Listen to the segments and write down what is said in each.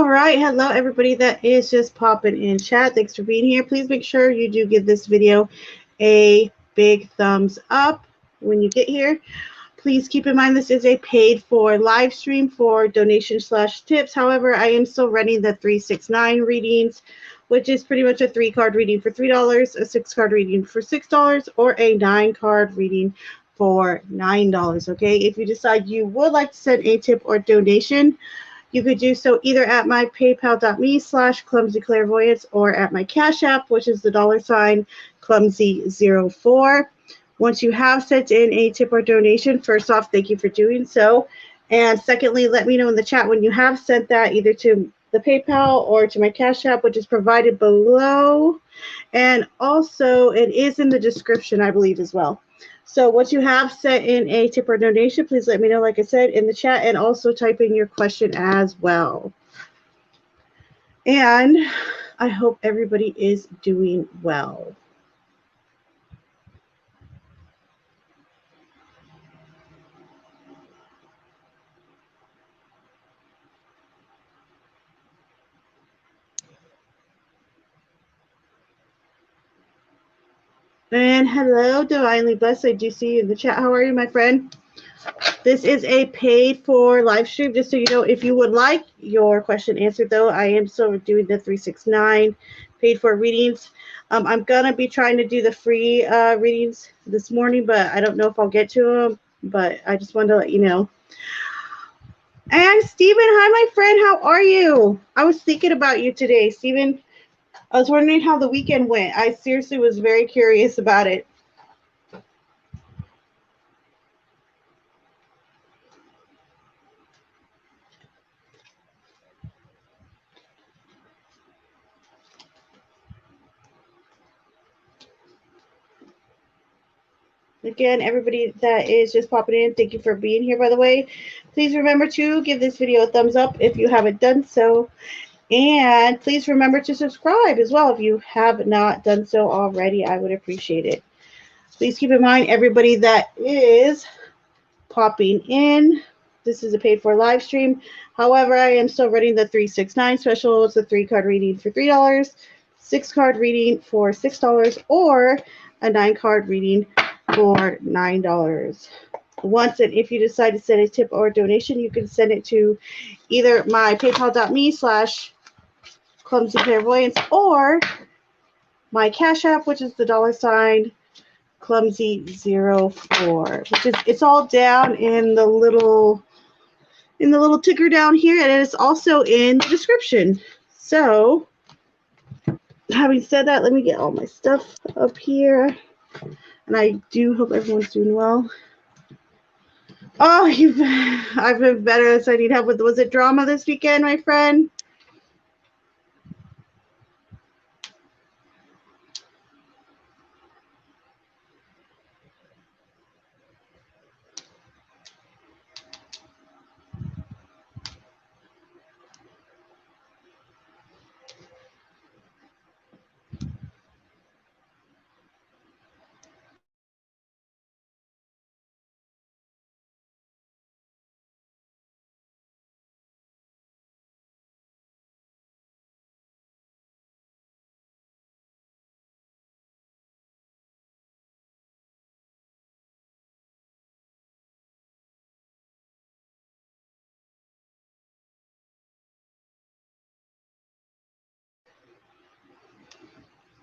All right, hello everybody that is just popping in chat. Thanks for being here. Please make sure you do give this video a big thumbs up when you get here. Please keep in mind this is a paid for live stream for donation/tips. However, I am still running the 369 readings, which is pretty much a 3-card reading for $3, a 6-card reading for $6, or a 9-card reading for $9. Okay, if you decide you would like to send a tip or donation, you could do so either at my paypal.me/clumsyclairvoyance or at my Cash App, which is the $clumsy04. Once you have sent in a tip or donation, first off, thank you for doing so. And secondly, let me know in the chat when you have sent that either to the PayPal or to my Cash App, which is provided below. And also, it is in the description, I believe, as well. So once you have sent in a tip or donation, please let me know, like I said, in the chat, and also type in your question as well. And I hope everybody is doing well. And hello, Divinely Blessed. I do see you in the chat. How are you, my friend? This is a paid for live stream, just so you know. If you would like your question answered, though, I am still doing the 369 paid for readings. I'm going to be trying to do the free readings this morning, but I don't know if I'll get to them. But I just wanted to let you know. And Stephen, hi, my friend. How are you? I was thinking about you today, Stephen. I was wondering how the weekend went. I seriously was very curious about it. Again, everybody that is just popping in, thank you for being here, by the way. Please remember to give this video a thumbs up if you haven't done so. And please remember to subscribe as well if you have not done so already. I would appreciate it. Please keep in mind, everybody that is popping in, this is a paid for live stream. However, I am still running the 369 special. It's a 3-card reading for $3, 6-card reading for $6, or a 9-card reading for $9. Once, and if you decide to send a tip or donation, you can send it to either my paypal.me/clumsyclairvoyance or my Cash App, which is the $clumsy04, which is, it's all down in the little ticker down here, and it's also in the description. So having said that, let me get all my stuff up here. And I do hope everyone's doing well. Oh, I've been better, so I need help with, was it drama this weekend, my friend?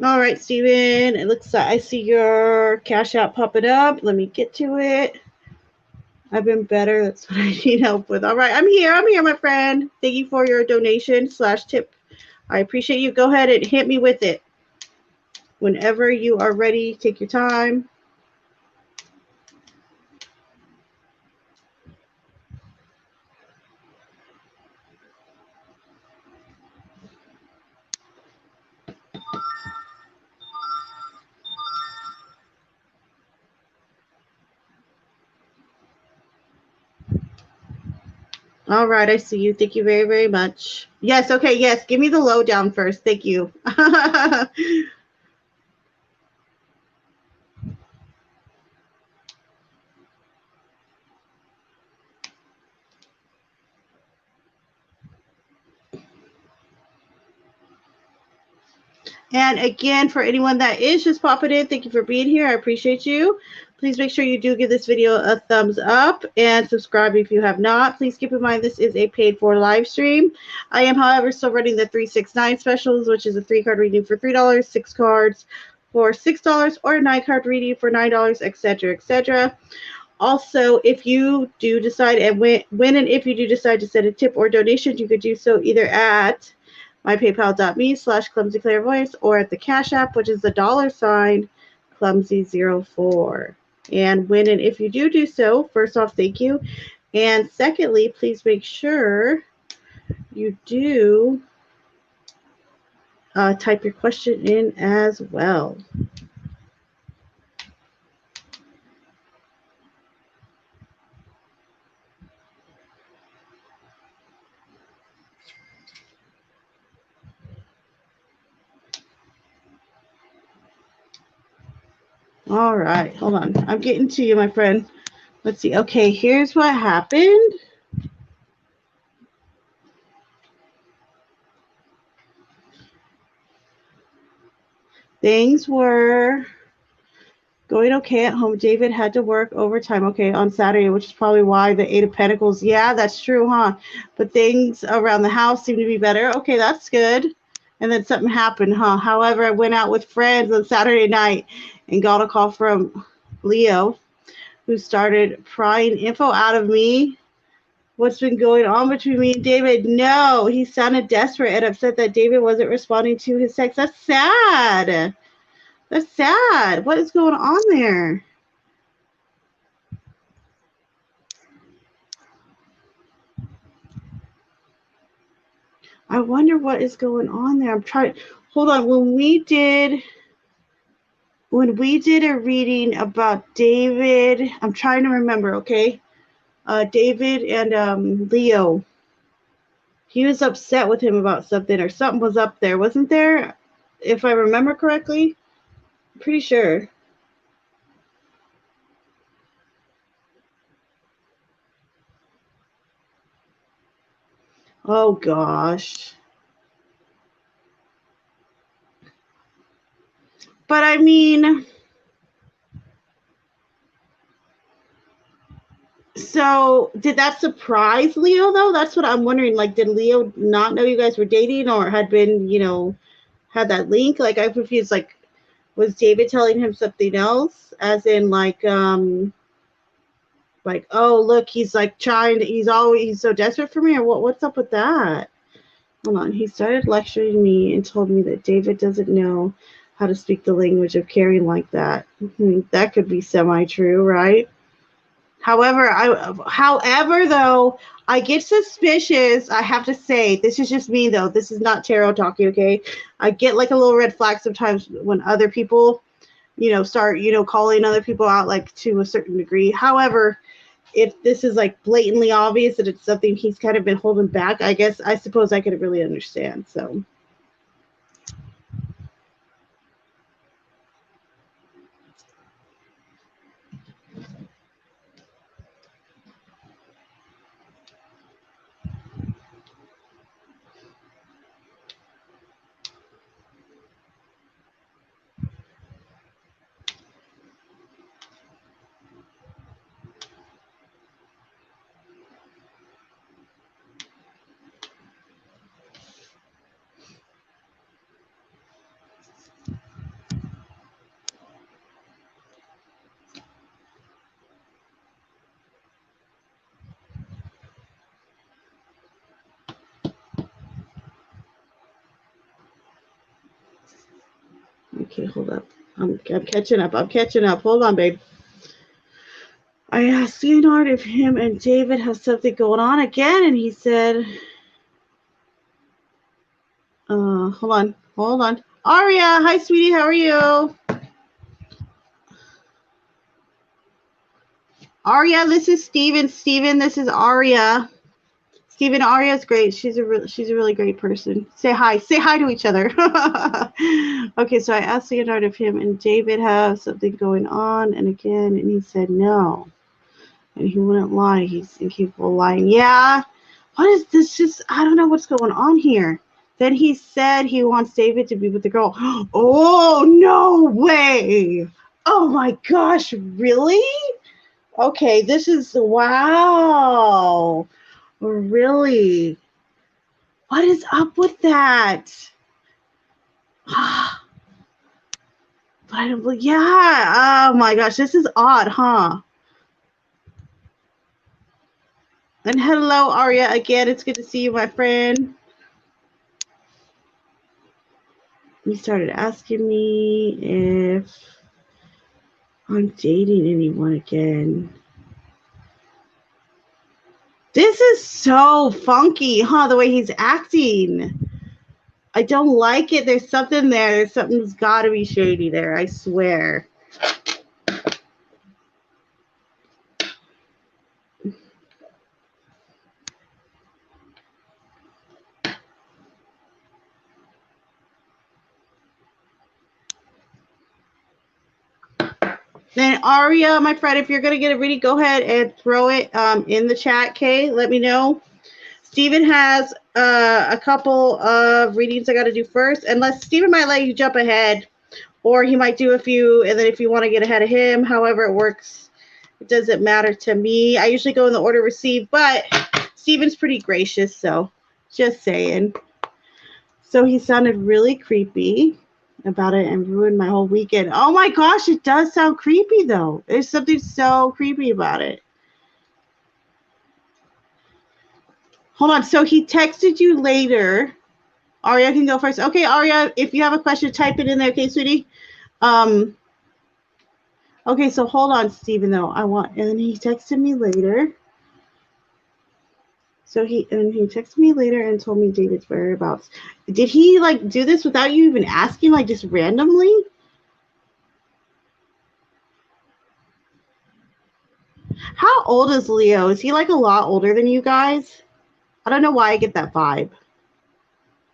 All right, Steven, it looks like I see your Cash App popping up. Let me get to it. I've been better. That's what I need help with. All right, I'm here, my friend. Thank you for your donation/tip. I appreciate you. Go ahead and hit me with it. Whenever you are ready, take your time. All right, I see you. Thank you very, very much. Yes, okay, yes. Give me the lowdown first. Thank you. And again, for anyone that is just popping in, thank you for being here. I appreciate you. Please make sure you do give this video a thumbs up and subscribe if you have not. Please keep in mind this is a paid for live stream. I am, however, still running the 369 specials, which is a 3-card reading for $3, 6 cards for $6, or a 9-card reading for $9, etc., etc. Also, if you do decide, and when and if you do decide to send a tip or donation, you could do so either at mypaypal.me/clumsyclairvoyance or at the Cash App, which is the $ clumsy04. And when and if you do so, first off, thank you. And secondly, please make sure you do type your question in as well. All right, hold on. I'm getting to you, my friend. Let's see. Okay, here's what happened. Things were going okay at home. David had to work overtime, okay, on Saturday, which is probably why the 8 of Pentacles. Yeah, that's true, huh? But things around the house seem to be better. Okay, that's good. And then something happened, huh? However, I went out with friends on Saturday night and got a call from Leo, who started prying info out of me. What's been going on between me and David? No, he sounded desperate and upset that David wasn't responding to his text. That's sad. That's sad. What is going on there? I wonder what is going on there. I'm trying. Hold on. When we did a reading about David, I'm trying to remember. Okay, David and Leo. He was upset with him about something, or something was up there, wasn't there? If I remember correctly, I'm pretty sure. Oh gosh. But I mean, so did that surprise Leo though? That's what I'm wondering. Like, did Leo not know you guys were dating or had been, had that link? Like, I'm confused. Like, was David telling him something else? As in, like, oh, look, he's like he's so desperate for me, or what's up with that? Hold on. He started lecturing me and told me that David doesn't know how to speak the language of caring like that. That could be semi-true, right? However, though, I get suspicious. I have to say, this is just me, though. This is not tarot talking, okay? I get like a little red flag sometimes when other people, start, calling other people out, like to a certain degree. However, if this is like blatantly obvious that it's something he's kind of been holding back, I suppose I could really understand. So. Okay, hold up. I'm catching up. Hold on, babe. I asked Leonard if him and David have something going on again, and he said, hold on. Aria, hi, sweetie, how are you? Aria, this is Steven. Steven, this is Aria. Steven, Aria's great. She's a really great person. Say hi. Say hi to each other. Okay, so I asked Leonard if him and David have something going on, and he said no. And he wouldn't lie. He's incapable of lying. Yeah. What is this? I don't know what's going on here. Then he said he wants David to be with the girl. Oh, no way. Oh my gosh, really? Okay, this is, wow. Really? What is up with that? But I don't, yeah. Oh my gosh, this is odd, huh? And hello, Arya. Again, it's good to see you, my friend. He started asking me if I'm dating anyone again. This is so funky, huh? The way he's acting. I don't like it. There's something there. Something's got to be shady there. I swear. Then Aria, my friend, if you're gonna get a reading, go ahead and throw it in the chat. Okay, let me know. Steven has a couple of readings I got to do first. Unless Steven might let you jump ahead, or he might do a few, and then if you want to get ahead of him, however it works, it doesn't matter to me. I usually go in the order received, but Steven's pretty gracious, so just saying. So he sounded really creepy about it and ruined my whole weekend. Oh my gosh, it does sound creepy though. There's something so creepy about it. Hold on. So he texted you later. Aria can go first. Okay, Aria, if you have a question, type it in there, okay, sweetie? Okay, so hold on, Steven, though. And then he texted me later. So he texted me later and told me David's whereabouts. Did he like do this without you even asking, like just randomly? How old is Leo? Is he like a lot older than you guys? I don't know why I get that vibe.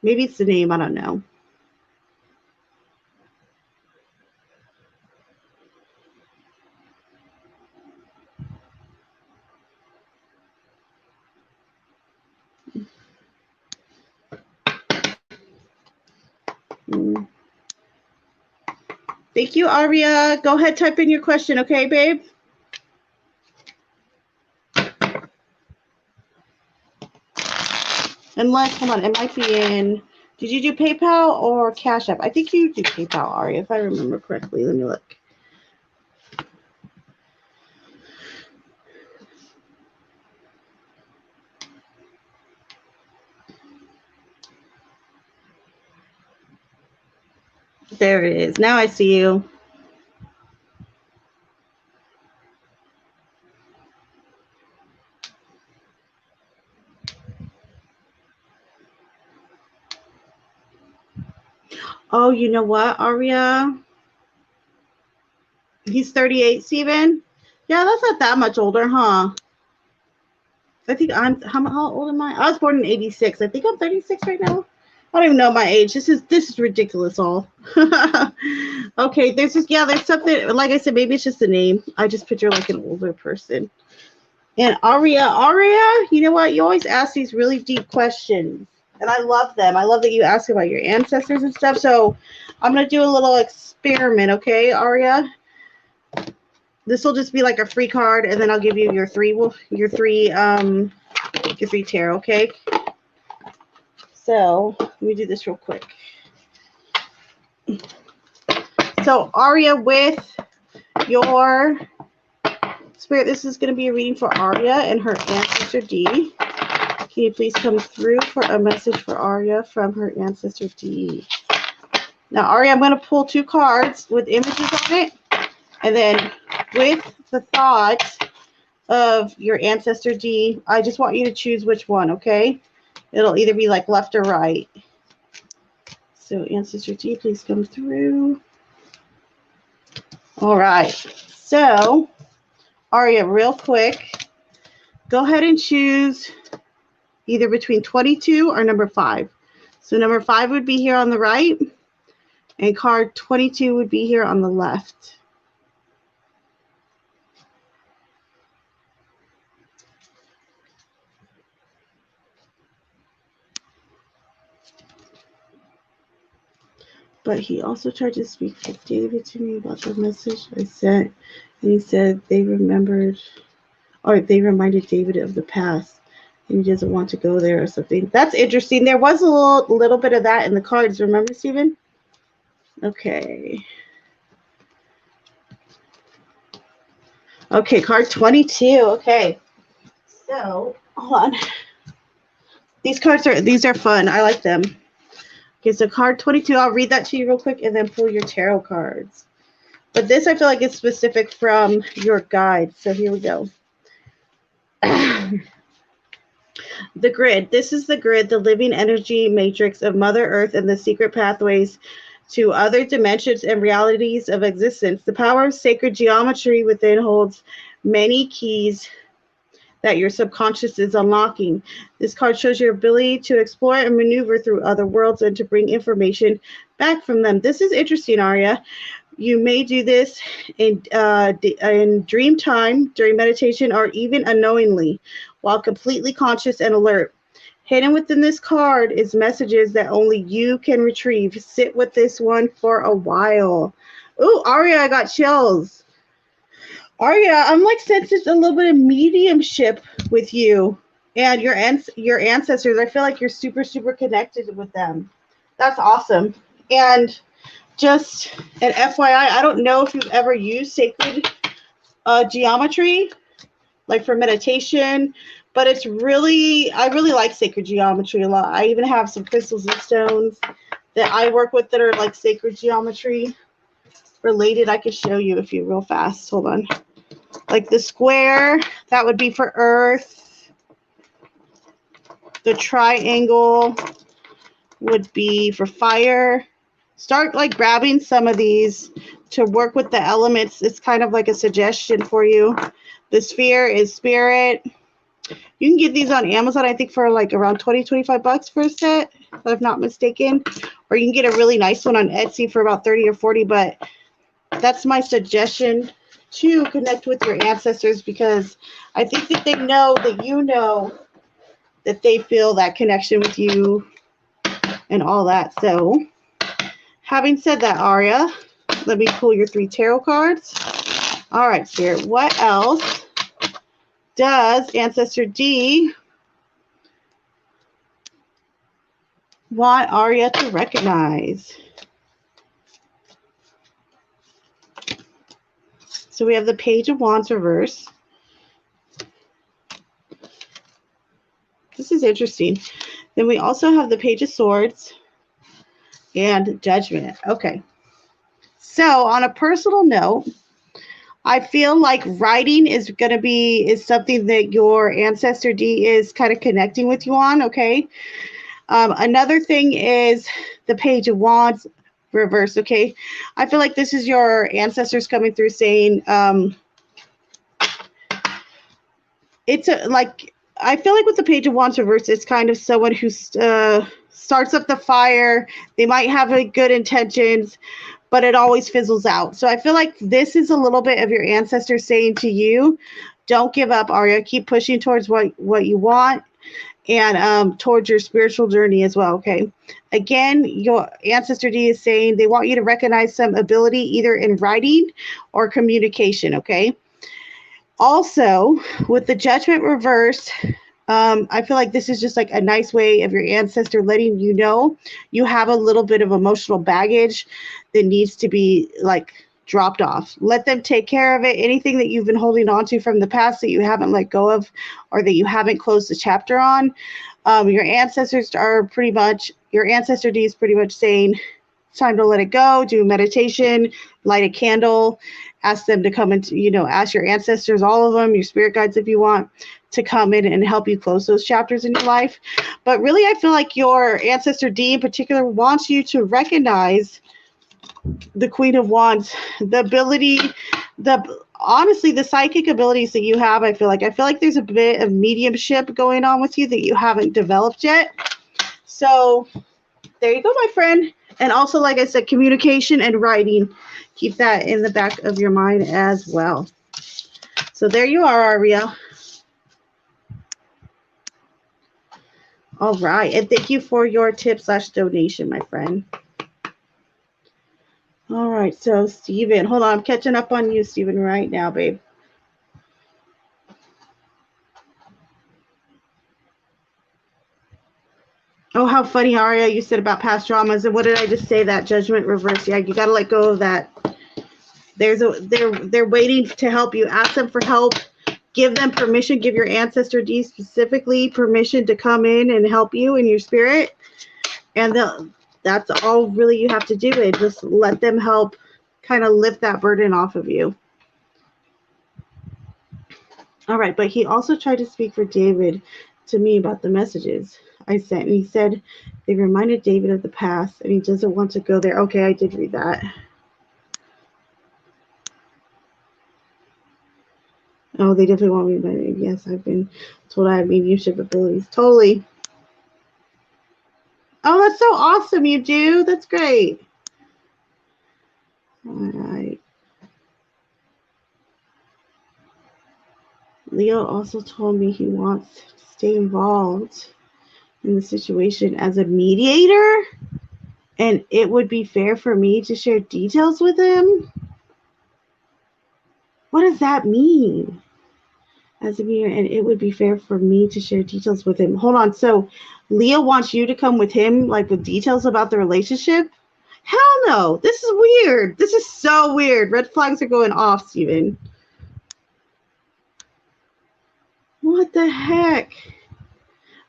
Maybe it's the name. I don't know. Thank you, Aria. Go ahead, type in your question, okay, babe? Unless, hold on, it might be in. Did you do PayPal or Cash App? I think you did PayPal, Aria, if I remember correctly. Let me look. There it is. Now I see you. Oh, you know what, Aria? He's 38, Steven? Yeah, that's not that much older, huh? I think how old am I? I was born in 86. I think I'm 36 right now. I don't even know my age. This is ridiculous all. Okay, there's something, like I said, maybe it's just the name. I just picture like an older person. And Aria, you know what? You always ask these really deep questions. And I love them. I love that you ask about your ancestors and stuff. So I'm going to do a little experiment, okay, Aria? This will just be like a free card, and then I'll give you your three tarot, okay? So let me do this real quick. So Aria, with your spirit, this is going to be a reading for Aria and her ancestor D. Can you please come through for a message for Aria from her ancestor D? Now, Aria, I'm going to pull 2 cards with images on it, and then with the thought of your ancestor D, I just want you to choose which one, okay? It'll either be like left or right. So ancestor D, please come through. All right. So, Aria, real quick, go ahead and choose either between 22 or number 5. So number 5 would be here on the right, and card 22 would be here on the left. But he also tried to speak for David to me about the message I sent. And he said they remembered, or they reminded David of the past. And he doesn't want to go there or something. That's interesting. There was a little bit of that in the cards. Remember, Stephen? Okay. Okay, card 22. Okay. So, hold on. These are fun. I like them. Okay, so card 22. I'll read that to you real quick and then pull your tarot cards. But this I feel like is specific from your guide. So here we go. The grid. This is the grid, the living energy matrix of Mother Earth and the secret pathways to other dimensions and realities of existence. The power of sacred geometry within holds many keys that your subconscious is unlocking. This card shows your ability to explore and maneuver through other worlds and to bring information back from them. This is interesting, Arya. You may do this in dream time, during meditation, or even unknowingly, while completely conscious and alert. Hidden within this card is messages that only you can retrieve. Sit with this one for a while. Ooh, Arya, I got chills. Arya, I'm like sensing a little bit of mediumship with you and your ancestors. I feel like you're super, super connected with them. That's awesome. And just an FYI, I don't know if you've ever used sacred geometry, like for meditation, but I really like sacred geometry a lot. I even have some crystals and stones that I work with that are like sacred geometry related. I could show you if you real fast. Hold on. Like the square, that would be for earth. The triangle would be for fire. Start like grabbing some of these to work with the elements. It's kind of like a suggestion for you. The sphere is spirit. You can get these on Amazon, I think, for like around 20, 25 bucks for a set, if I'm not mistaken. Or you can get a really nice one on Etsy for about 30 or 40, but that's my suggestion to connect with your ancestors, because I think that they know that you know that they feel that connection with you and all that. So, having said that, Arya, let me pull your 3 tarot cards. All right, Spirit, what else does Ancestor D want Arya to recognize? So we have the Page of Wands reverse. This is interesting. Then we also have the Page of Swords and Judgment. Okay. So on a personal note, I feel like writing is something that your Ancestor D is kind of connecting with you on, okay? Another thing is the Page of Wands reverse, okay? I feel like this is your ancestors coming through saying, I feel like with the Page of Wands reverse, it's kind of someone who starts up the fire. They might have good intentions, but it always fizzles out. So I feel like this is a little bit of your ancestors saying to you, don't give up, Arya. Keep pushing towards what you want and towards your spiritual journey as well, okay? Again, your Ancestor D is saying they want you to recognize some ability either in writing or communication, okay? Also, with the Judgment reverse, I feel like this is just like a nice way of your ancestor letting you know you have a little bit of emotional baggage that needs to be like dropped off. Let them take care of it. Anything that you've been holding on to from the past that you haven't let go of or that you haven't closed the chapter on, your ancestors are pretty much, your Ancestor D is pretty much saying it's time to let it go, do meditation, light a candle, ask them to come into, ask your ancestors, all of them, your spirit guides if you want, to come in and help you close those chapters in your life. But really, I feel like your Ancestor D in particular wants you to recognize the Queen of Wands, the ability, honestly, the psychic abilities that you have. I feel like there's a bit of mediumship going on with you that you haven't developed yet. So there you go, my friend. And also, like I said, communication and writing. Keep that in the back of your mind as well. So there you are, Arya. All right. And thank you for your tip/donation, my friend. All right, so Steven, hold on. I'm catching up on you, Steven, right now, babe. Oh, how funny, Aria, you said about past dramas. And what did I just say? That judgment reverse. Yeah, you got to let go of that. They're waiting to help you. Ask them for help. Give them permission. Give your ancestor D specifically permission to come in and help you in your spirit. And that's all really you have to do. Is just let them help kind of lift that burden off of you. All right, but he also tried to speak for David to me about the messages I sent. And he said they reminded David of the past and he doesn't want to go there. Okay, I did read that. Oh, they definitely want me to. Yes, I've been told I have mediumship abilities. Totally. Oh, that's so awesome. You do? That's great. All right. Leo also told me he wants to stay involved in the situation as a mediator, and it would be fair for me to share details with him. What does that mean? As a mediator, and it would be fair for me to share details with him. Hold on. So Leo wants you to come with him, like with details about the relationship? Hell no. This is weird. This is so weird. Red flags are going off, Steven. What the heck?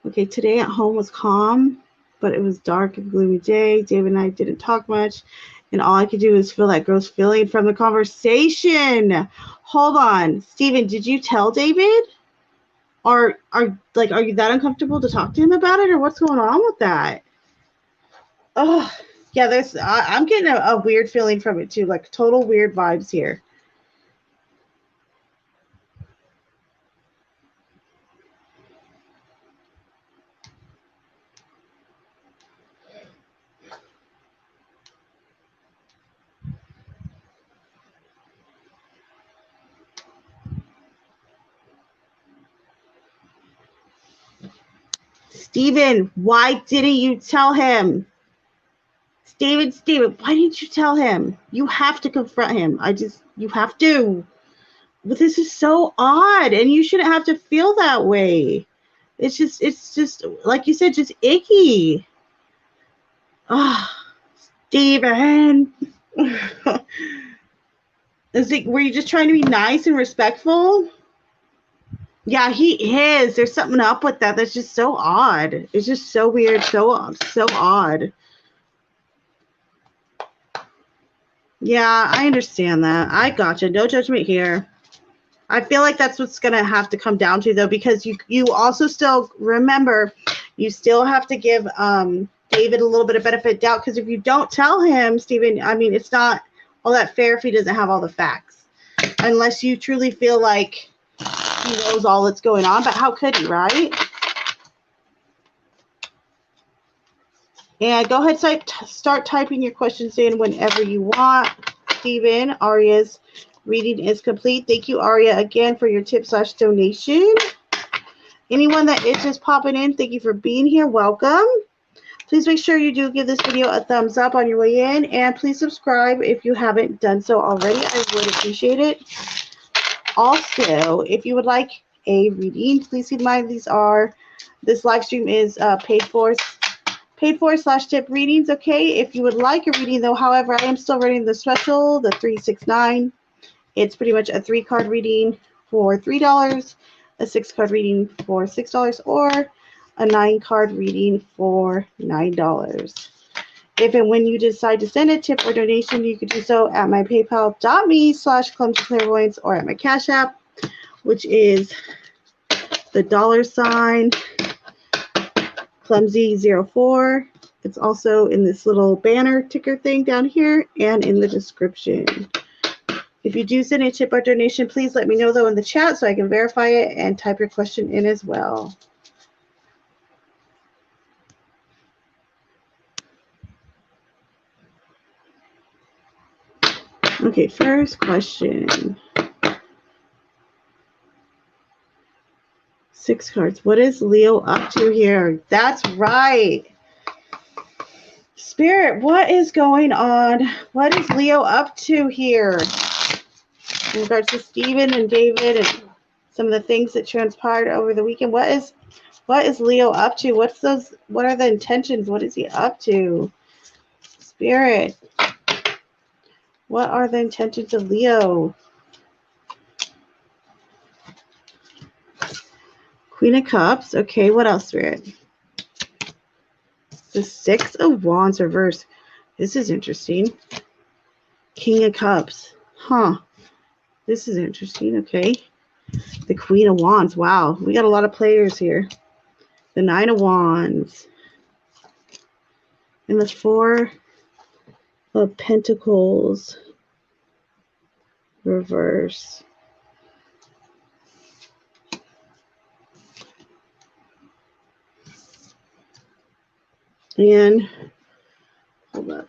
Okay, today at home was calm, but it was dark and gloomy day. David and I didn't talk much, and all I could do was feel that gross feeling from the conversation. Hold on. Steven, did you tell David? Are you that uncomfortable to talk to him about it, or what's going on with that? Oh, yeah, I'm getting a weird feeling from it too, like total weird vibes here. Steven, why didn't you tell him? Steven, why didn't you tell him? You have to confront him. You have to. But this is so odd, and you shouldn't have to feel that way. It's just like you said, just icky. Oh, Steven. Were you just trying to be nice and respectful? Yeah, he is. There's something up with that. That's just so odd. It's just so weird, so odd. Yeah, I understand that. I gotcha. No judgment here. I feel like that's what's gonna have to come down to though, because you also still remember you still have to give David a little bit of benefit of doubt, because if you don't tell him, Steven, I mean, it's not all that fair if he doesn't have all the facts, unless you truly feel like he knows all that's going on. But how could he, right? And go ahead, start typing your questions in whenever you want. Steven, Aria's reading is complete. Thank you, Aria, again for your tip/donation. Anyone that is just popping in, thank you for being here. Welcome. Please make sure you do give this video a thumbs up on your way in, and please subscribe if you haven't done so already. I would appreciate it. Also, if you would like a reading, please keep in mind this live stream is paid for /tip readings. Okay, if you would like a reading though, however, I am still running the special, the 369. It's pretty much a 3-card reading for $3, a 6-card reading for $6, or a 9-card reading for $9. If and when you decide to send a tip or donation, you can do so at my paypal.me/clumsyclairvoyance or at my Cash App, which is the $ clumsy04. It's also in this little banner ticker thing down here and in the description. If you do send a tip or donation, please let me know though in the chat so I can verify it and type your question in as well. Okay, first question. 6 cards. What is Leo up to here? That's right. Spirit, what is going on? What is Leo up to here? In regards to Stephen and David and some of the things that transpired over the weekend. What is Leo up to? What are the intentions? What is he up to? Spirit, what are the intentions of Leo? Queen of Cups. Okay, what else, Spirit? The Six of Wands reverse. This is interesting. King of Cups. Huh. This is interesting. Okay. The Queen of Wands. Wow. We got a lot of players here. The Nine of Wands. And the Four of Pentacles. Reverse. And hold up.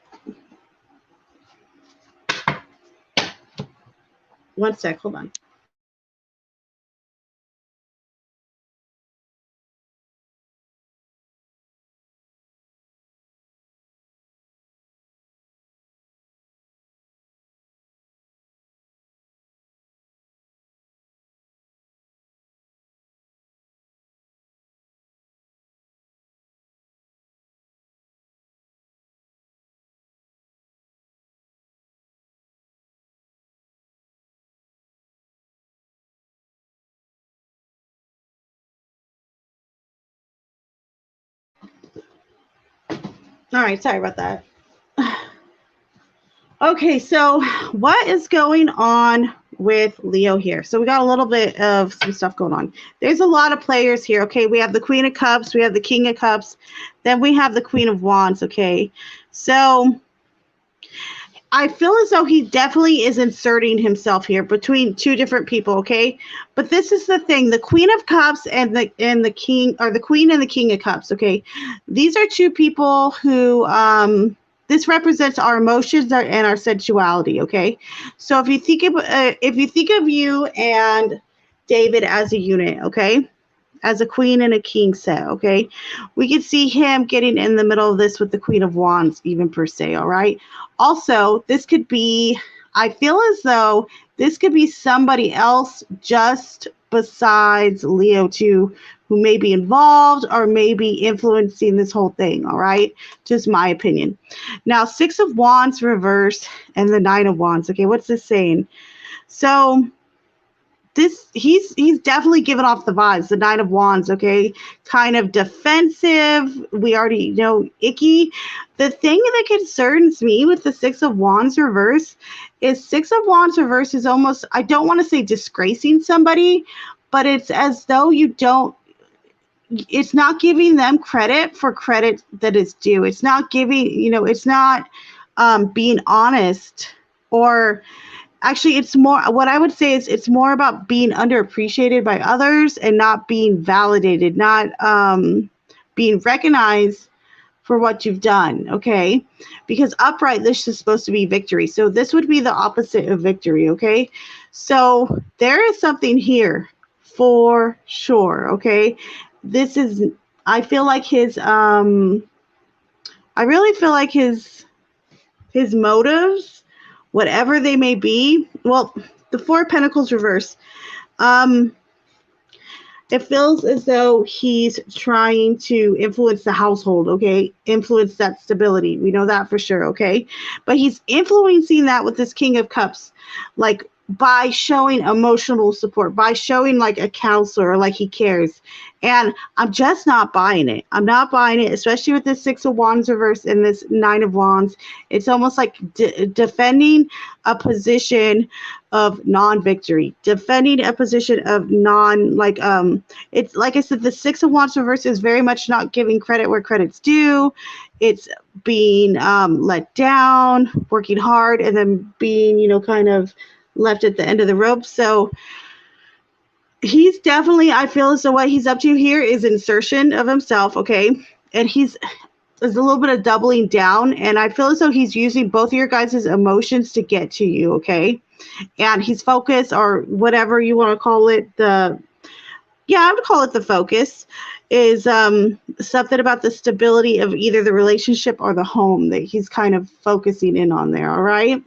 One sec. Hold on. All right. Sorry about that. Okay, so what is going on with Leo here? So we got a little bit of some stuff going on. There's a lot of players here, okay? We have the Queen of Cups, we have the King of Cups, then we have the Queen of Wands, okay? So I feel as though he definitely is inserting himself here between two different people, okay? But this is the thing, the Queen of Cups and the King, or the Queen and the King of Cups, okay? These are two people who this represents our emotions and our sensuality, okay? So if you think of you and David as a unit, okay? As a queen and a king set, okay? We could see him getting in the middle of this with the Queen of Wands, even per se, all right? Also, this could be, I feel as though this could be somebody else just besides Leo too, who may be involved or may be influencing this whole thing, all right? Just my opinion. Now, Six of Wands reverse and the Nine of Wands, okay? What's this saying? So he's definitely given off the vibes, the Nine of Wands, okay? Kind of defensive. We already know icky. The thing that concerns me with the Six of Wands reverse is Six of Wands reverse is almost, I don't want to say disgracing somebody, but it's as though it's not giving them credit for credit that is due. It's not giving, it's not being honest, or actually, it's more, what I would say is it's more about being underappreciated by others and not being validated, not being recognized for what you've done, okay? Because upright, this is supposed to be victory. So this would be the opposite of victory, okay? So there is something here for sure, okay? This is, I feel like I really feel like his motives, whatever they may be, well, the Four of Pentacles reverse, it feels as though he's trying to influence the household, okay? Influence that stability. We know that for sure, okay? But he's influencing that with this King of Cups, like by showing emotional support, by showing like a counselor, like he cares. And I'm just not buying it. I'm not buying it, especially with this Six of Wands reverse and this Nine of Wands. It's almost like defending a position of non-victory, defending a position of it's like I said, the Six of Wands reverse is very much not giving credit where credit's due. It's being let down, working hard, and then being, kind of left at the end of the rope. So he's definitely, I feel as though what he's up to here is insertion of himself, okay? And there's a little bit of doubling down, and I feel as though he's using both of your guys' emotions to get to you, okay? And he's focused, or whatever you want to call it, I would call it the focus, is something about the stability of either the relationship or the home that he's kind of focusing in on there. All right.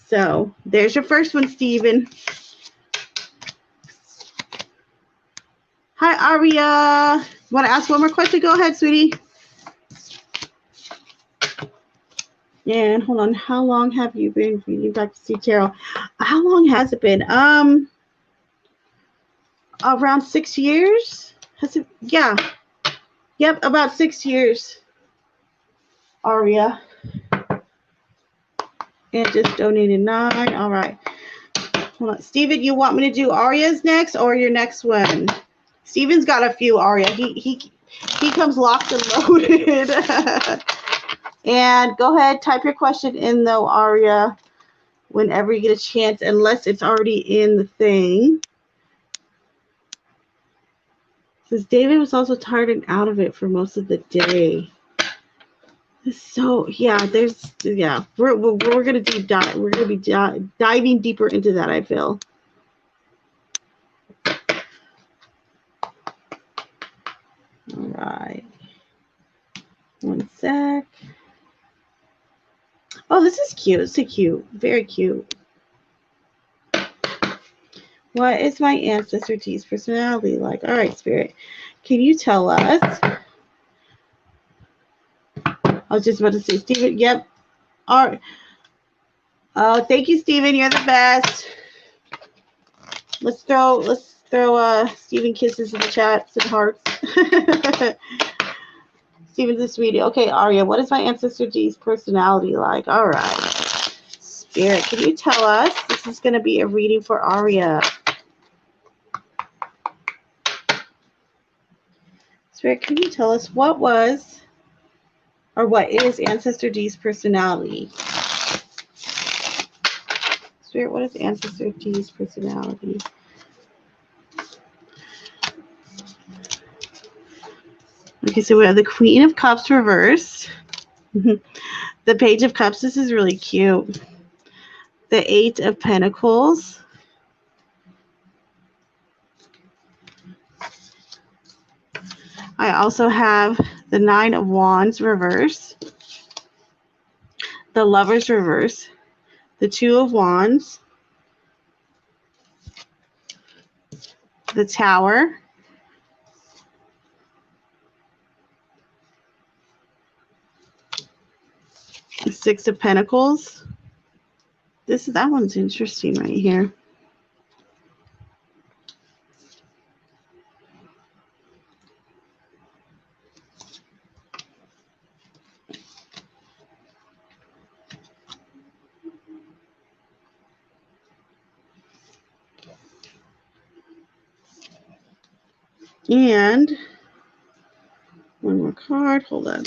So there's your first one, Stephen. Hi, Aria. Want to ask one more question? Go ahead, sweetie. And hold on. How long have you been reading Dr. C. Tarot? How long has it been? Around 6 years. Has it? Yeah. Yep, about 6 years. Aria. And just donated 9. All right. Hold on. Steven, you want me to do Aria's next or your next one? Steven's got a few, Aria. He comes locked and loaded. And go ahead, type your question in though, Aria, whenever you get a chance, unless it's already in the thing. Says David was also tired and out of it for most of the day. So yeah, we're gonna deep dive. We're gonna be diving deeper into that, I feel. All right. One sec. Oh, this is cute. It's so cute. Very cute. What is my ancestor T's personality like? All right, Spirit. Can you tell us? I was just about to say, Stephen. Yep. All right. Oh, thank you, Stephen. You're the best. Let's throw Stephen kisses in the chat, some hearts. Stephen's a sweetie. Okay, Aria, what is my ancestor G's personality like? All right. Spirit, can you tell us? This is going to be a reading for Aria. Spirit, can you tell us what was or what is ancestor G's personality? Spirit, what is ancestor G's personality? Okay, so we have the Queen of Cups reversed. The Page of Cups, this is really cute. The Eight of Pentacles. I also have the Nine of Wands reverse. The Lovers reverse. The Two of Wands. The Tower. The Six of Pentacles. That one's interesting right here. And one more card. Hold on.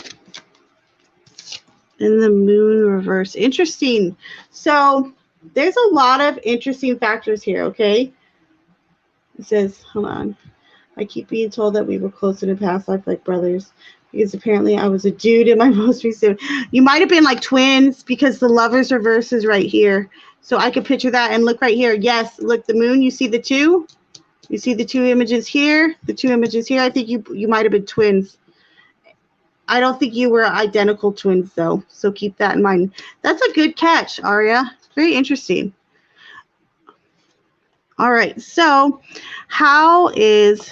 And the Moon reverse. Interesting. So there's a lot of interesting factors here, okay? It says, hold on. I keep being told that we were close in a past life like brothers because apparently I was a dude in my most recent. You might have been like twins because the Lovers reverse is right here. So I could picture that and look right here. Yes, look, the moon, you see the two? You see the two images here? The two images here? I think you might have been twins. I don't think you were identical twins, though. So keep that in mind. That's a good catch, Aria. Very interesting. All right. So how is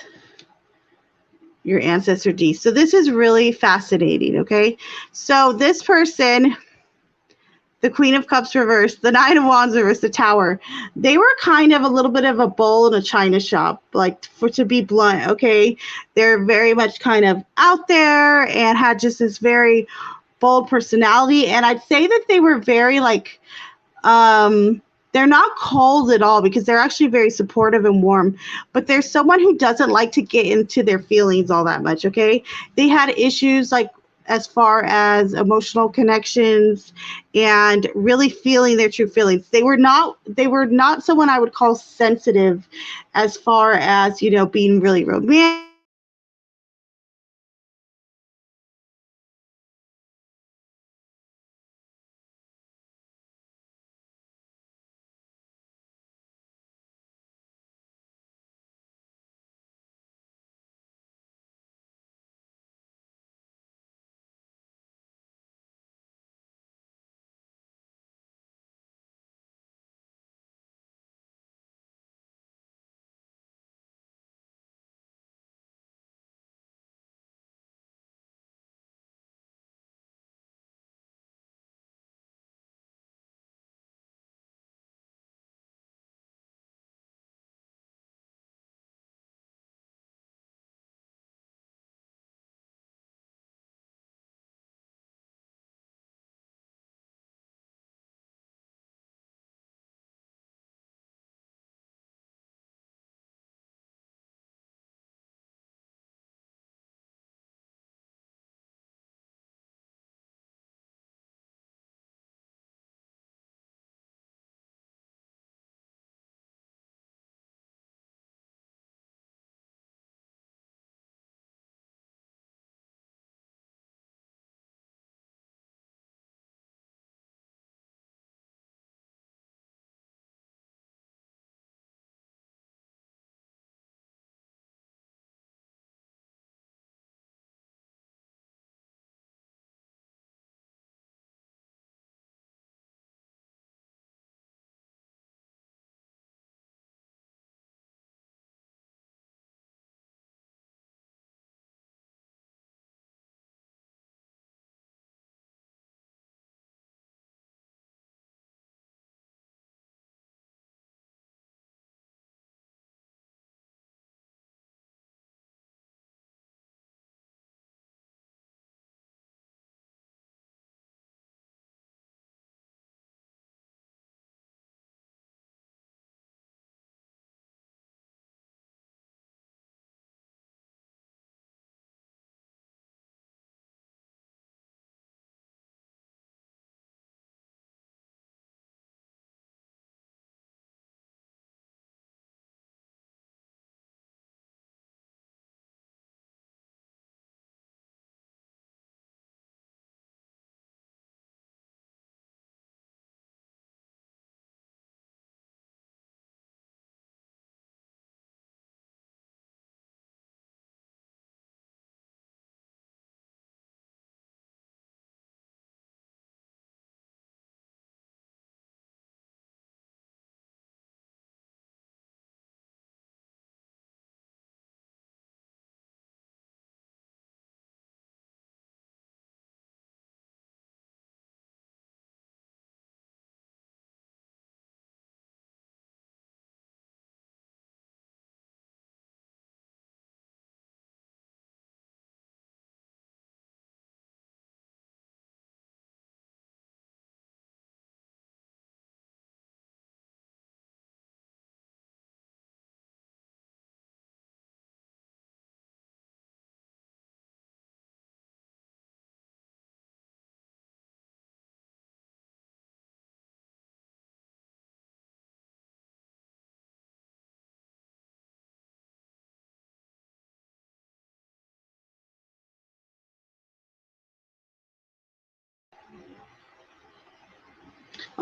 your ancestor D? So this is really fascinating, okay? So this person, the Queen of Cups reversed, the Nine of Wands reversed, the Tower, they were kind of a little bit of a bull in a china shop, like to be blunt, okay? They're very much kind of out there and had just this very bold personality. And I'd say that they were very like, they're not cold at all because they're actually very supportive and warm, but there's someone who doesn't like to get into their feelings all that much, okay? They had issues like as far as emotional connections and really feeling their true feelings. They were not someone I would call sensitive as far as, being really romantic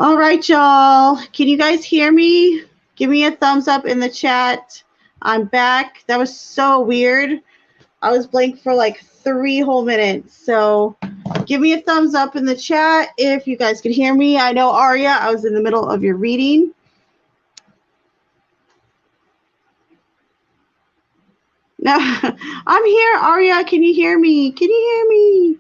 All right, y'all. Can you guys hear me? Give me a thumbs up in the chat. I'm back. That was so weird. I was blank for like 3 whole minutes. So give me a thumbs up in the chat if you guys can hear me. I know, Aria, I was in the middle of your reading. No, I'm here, Aria. Can you hear me? Can you hear me?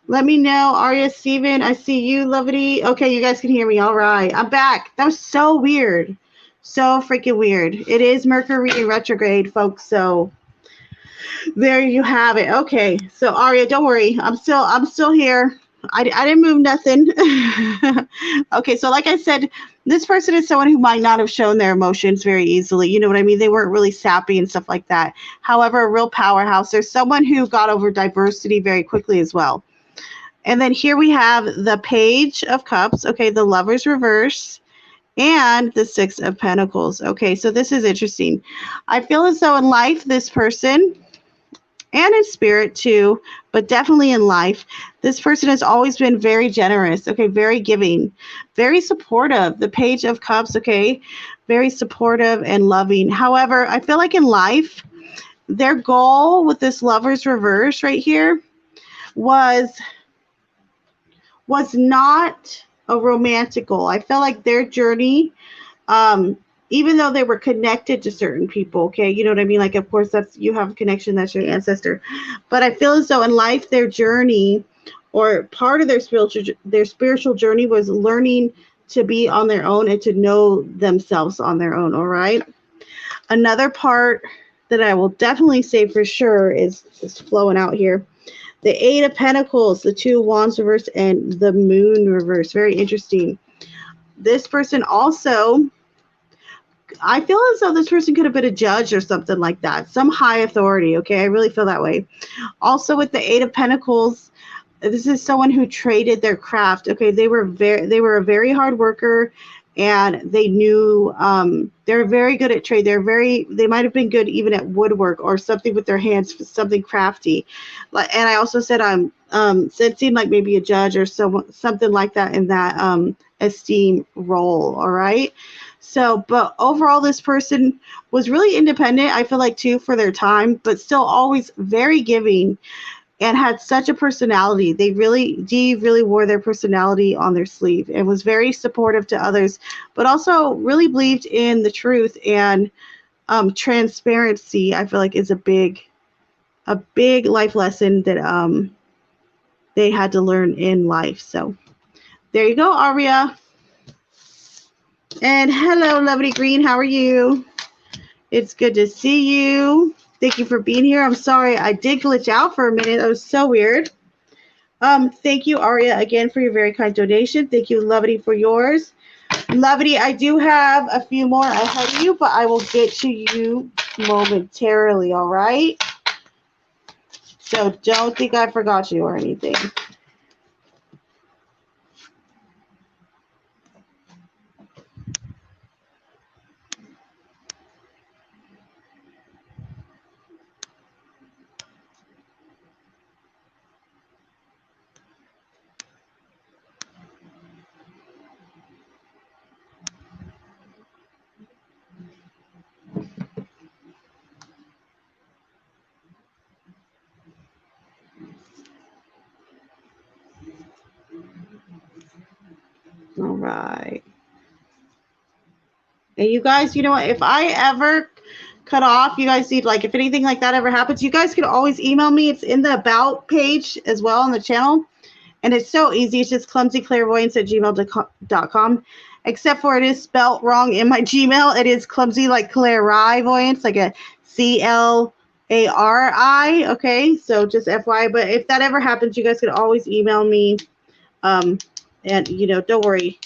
Let me know, Aria, Steven. I see you, Lovity. Okay, you guys can hear me. All right, I'm back. That was so weird. So freaking weird. It is Mercury in retrograde, folks. So there you have it. Okay, so Aria, don't worry. I'm still here. I didn't move nothing. Okay, so like I said, this person is someone who might not have shown their emotions very easily. You know what I mean? They weren't really sappy and stuff like that. However, a real powerhouse. There's someone who got over diversity very quickly as well. And then here we have the Page of Cups, okay, the Lover's Reverse, and the Six of Pentacles. Okay, so this is interesting. I feel as though in life, this person, and in spirit too, but definitely in life, this person has always been very generous, okay, very giving, very supportive. The Page of Cups, okay, very supportive and loving. However, I feel like in life, their goal with this Lover's Reverse right here was not a romantic goal. I felt like their journey, even though they were connected to certain people, okay, you know what I mean? Like, of course, that's, you have a connection, that's your ancestor. But I feel as though in life, their journey, or part of their spiritual journey, was learning to be on their own and to know themselves on their own. All right. Another part that I will definitely say for sure is flowing out here. The Eight of Pentacles, the Two of Wands reverse, and the Moon reverse. Very interesting. This person also, I feel as though this person could have been a judge or something like that. Some high authority, okay? I really feel that way. Also with the Eight of Pentacles, this is someone who traded their craft. Okay, they were a very hard worker, and they knew, they're very good at trade. They might have been good even at woodwork or something with their hands, something crafty. And I also said it seemed like maybe a judge or something like that in that esteem role. All right. So, but overall, this person was really independent, I feel like, too, for their time, but still always very giving, and had such a personality. They really wore their personality on their sleeve and was very supportive to others, but also really believed in the truth, and transparency, I feel like, is a big life lesson that they had to learn in life. So there you go, Aria. And hello, Lovely Green. How are you? It's good to see you. Thank you for being here. I'm sorry I did glitch out for a minute. That was so weird. Thank you, Aria, again, for your very kind donation. Thank you, Lovity, for yours. Lovity, I do have a few more ahead of you, but I will get to you momentarily, all right? So don't think I forgot you or anything. All right. And you guys, you know what? If I ever cut off, you guys need, like, if anything like that ever happens, you guys can always email me. It's in the About page as well on the channel. And it's so easy. It's just clumsyclairvoyance@gmail.com. Except for it is spelt wrong in my Gmail. It is clumsy like clairvoyance, like a CLARI. Okay, so just FYI. But if that ever happens, you guys can always email me. And, you know, don't worry.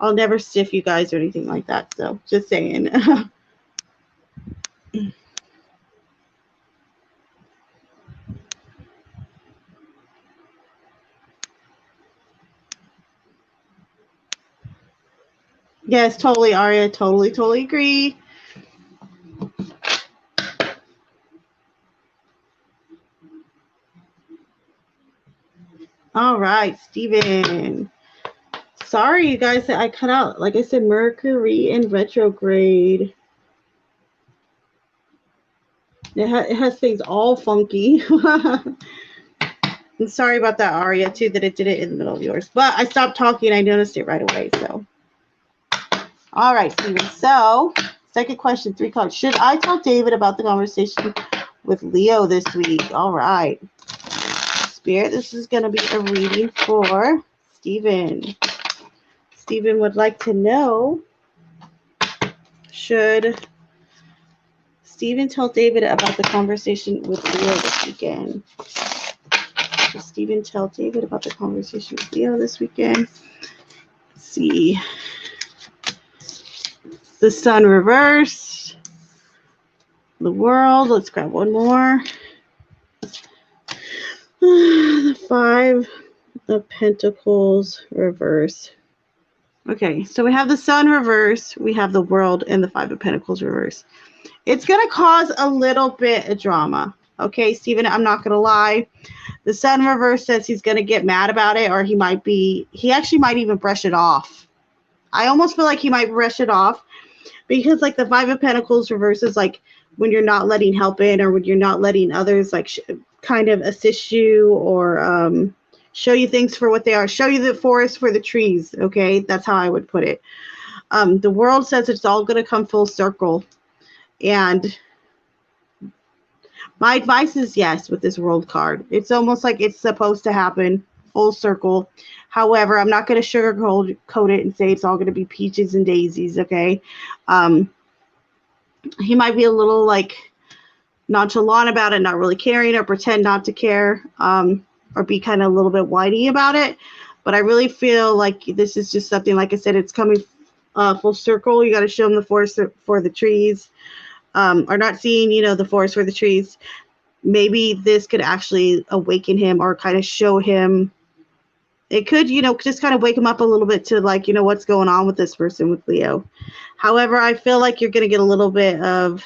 I'll never stiff you guys or anything like that. So just saying. Yes, totally, Aria. Totally agree. All right, Steven. sorry, you guys, that I cut out. Like I said, Mercury in retrograde. It has things all funky. I'm sorry about that, Aria, too, that it did it in the middle of yours. But I stopped talking. I noticed it right away. So, all right, Steven. So, second question, 3 cards. Should I tell David about the conversation with Leo this week? All right. Spirit, this is going to be a reading for Steven. Steven would like to know, should Steven tell David about the conversation with Leo this weekend? Should Steven tell David about the conversation with Leo this weekend? Let's see. The Sun reversed. The World. Let's grab one more. The 5 of Pentacles reverse. Okay, so we have the Sun reverse, we have the World, and the 5 of Pentacles reverse. It's going to cause a little bit of drama. Okay, Steven, I'm not going to lie. The Sun reverse says he's going to get mad about it, or he actually might even brush it off. I almost feel like he might brush it off because, like, the 5 of Pentacles reverse is like when you're not letting help in, or when you're not letting others, like, kind of assist you, or show you things for what they are. Show you the forest for the trees, okay? That's how I would put it. The World says it's all going to come full circle. And my advice is yes with this World card. It's almost like it's supposed to happen full circle. However, I'm not going to sugarcoat it and say it's all going to be peaches and daisies, okay? He might be a little, like, nonchalant about it, not really caring, or pretend not to care, or be kind of a little bit whiny about it. But I really feel like this is just something, like I said, it's coming full circle. You got to show him the forest for the trees, or not seeing, the forest for the trees. Maybe this could actually awaken him, or kind of show him. It could, just kind of wake him up a little bit to, like, what's going on with this person, with Leo. However, I feel like you're going to get a little bit of,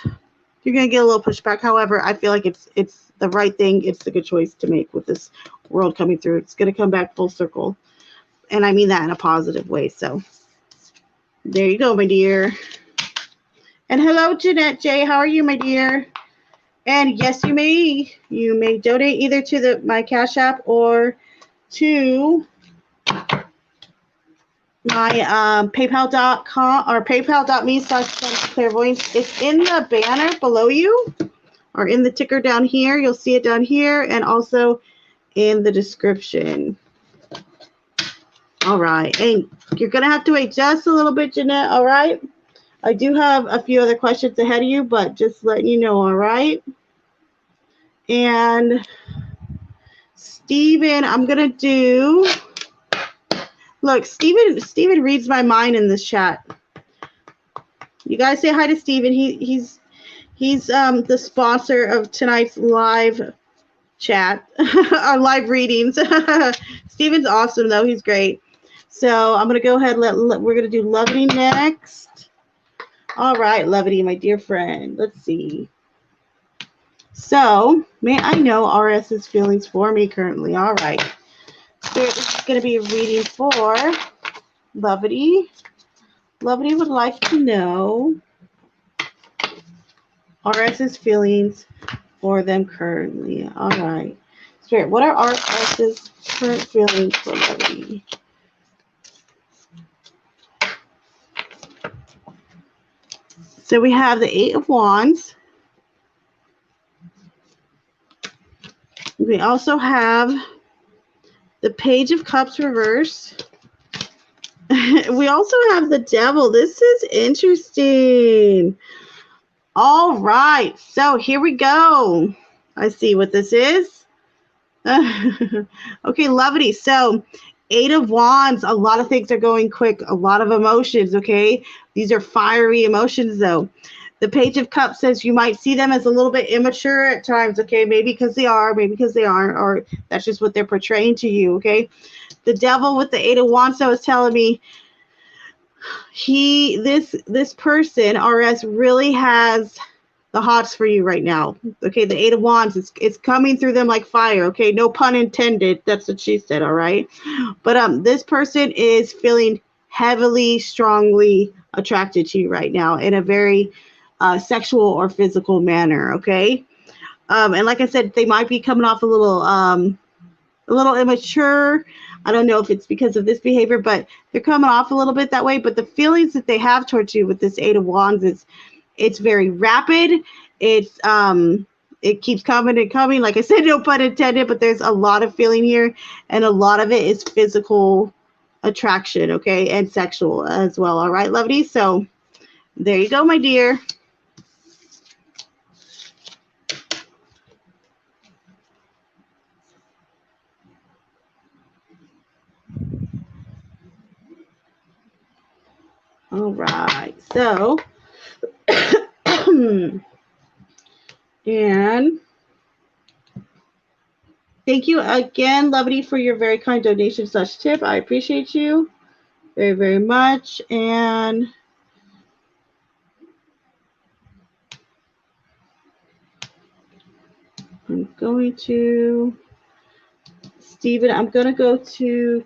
you're going to get a little pushback. However, I feel like it's the right thing. It's the good choice to make with this World coming through. It's going to come back full circle. And I mean that in a positive way. So there you go, my dear. And hello, Jeanette J. How are you, my dear? And yes, you may donate either to my Cash App or to my PayPal.com or PayPal.me/clairvoyance. It's in the banner below you, or in the ticker down here. You'll see it down here, and also in the description. All right, and you're gonna have to wait just a little bit, Jeanette. All right, I do have a few other questions ahead of you, but just letting you know. All right, and Steven, I'm gonna do. Look, Steven reads my mind in this chat. You guys say hi to Steven. He's the sponsor of tonight's live chat, our live readings. Steven's awesome, though. He's great. So I'm going to go ahead and we're going to do Lovity next. All right, Lovity, my dear friend. Let's see. So, may I know RS's feelings for me currently? All right. Spirit, this is going to be a reading for Lovity. Lovity would like to know RS's feelings for them currently. All right. Spirit, what are RS's current feelings for Lovity? So we have the 8 of Wands. We also have the Page of Cups reverse. We also have the Devil. This is interesting. All right. So here we go. I see what this is. Okay, Lovity. So 8 of Wands. A lot of things are going quick. A lot of emotions, okay? These are fiery emotions, though. The Page of Cups says you might see them as a little bit immature at times, okay? Maybe because they are, maybe because they aren't, or that's just what they're portraying to you, okay? The Devil with the 8 of Wands, that was telling me this person, RS, really has the hots for you right now. Okay, the Eight of Wands, it's coming through them like fire. Okay, no pun intended. That's what she said. All right, but this person is feeling heavily, strongly attracted to you right now in a very sexual or physical manner. Okay, and like I said, they might be coming off a little immature. I don't know if it's because of this behavior, but they're coming off a little bit that way. But the feelings that they have towards you with this Eight of Wands is it's very rapid. It keeps coming and coming. Like I said, no pun intended, but there's a lot of feeling here, and a lot of it is physical attraction, okay, and sexual as well. All right, lovely. So there you go, my dear. All right, so and thank you again, Lovely, for your very kind donation / tip. I appreciate you very, very much. And I'm going to, Stephen, I'm going to go to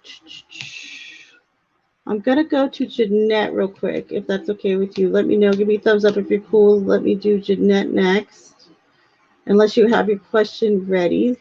Jeanette real quick, if that's okay with you. Let me know. Give me a thumbs up if you're cool. Let me do Jeanette next, unless you have your question ready.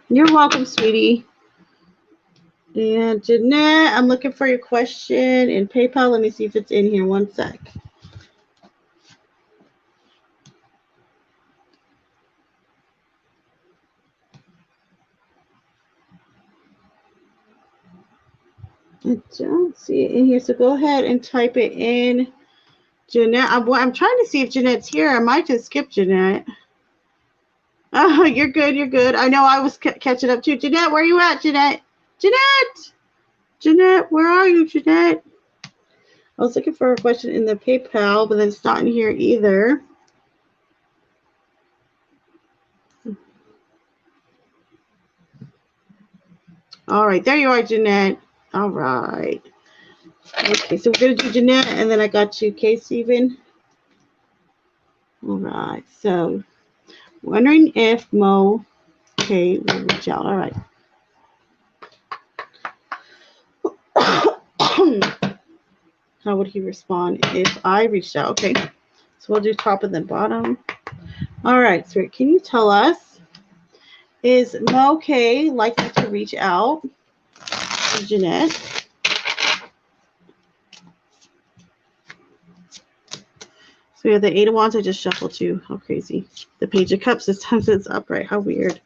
You're welcome, sweetie. And Jeanette, I'm looking for your question in PayPal. Let me see if it's in here. One sec. I don't see it in here, so go ahead and type it in. Jeanette, I'm trying to see if Jeanette's here. I might just skip Jeanette. Oh, you're good. You're good. I know I was catching up too. Jeanette, where are you at, Jeanette? Jeanette! Jeanette, where are you, Jeanette? I was looking for a question in the PayPal, but then it's not in here either. All right, there you are, Jeanette. All right. Okay, so we're going to do Jeanette, and then I got you, Stephen. All right, so wondering if Mo K will reach out. All right. How would he respond if I reached out? Okay, so we'll do top and then bottom. All right, so can you tell us, is Mo K likely to reach out to Jeanette? So we have the Eight of Wands. I just shuffled too. How crazy. The Page of Cups. This time it's upright. How weird.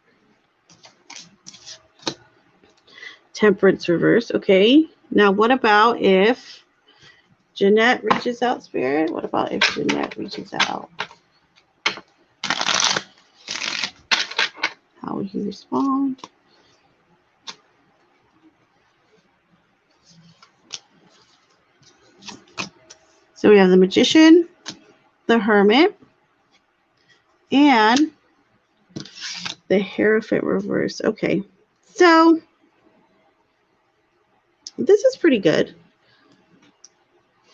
Temperance reverse. Okay. Now what about if Jeanette reaches out, Spirit? What about if Jeanette reaches out? How would he respond? So we have the Magician, the Hermit, and the Hierophant reverse. Okay. So this is pretty good.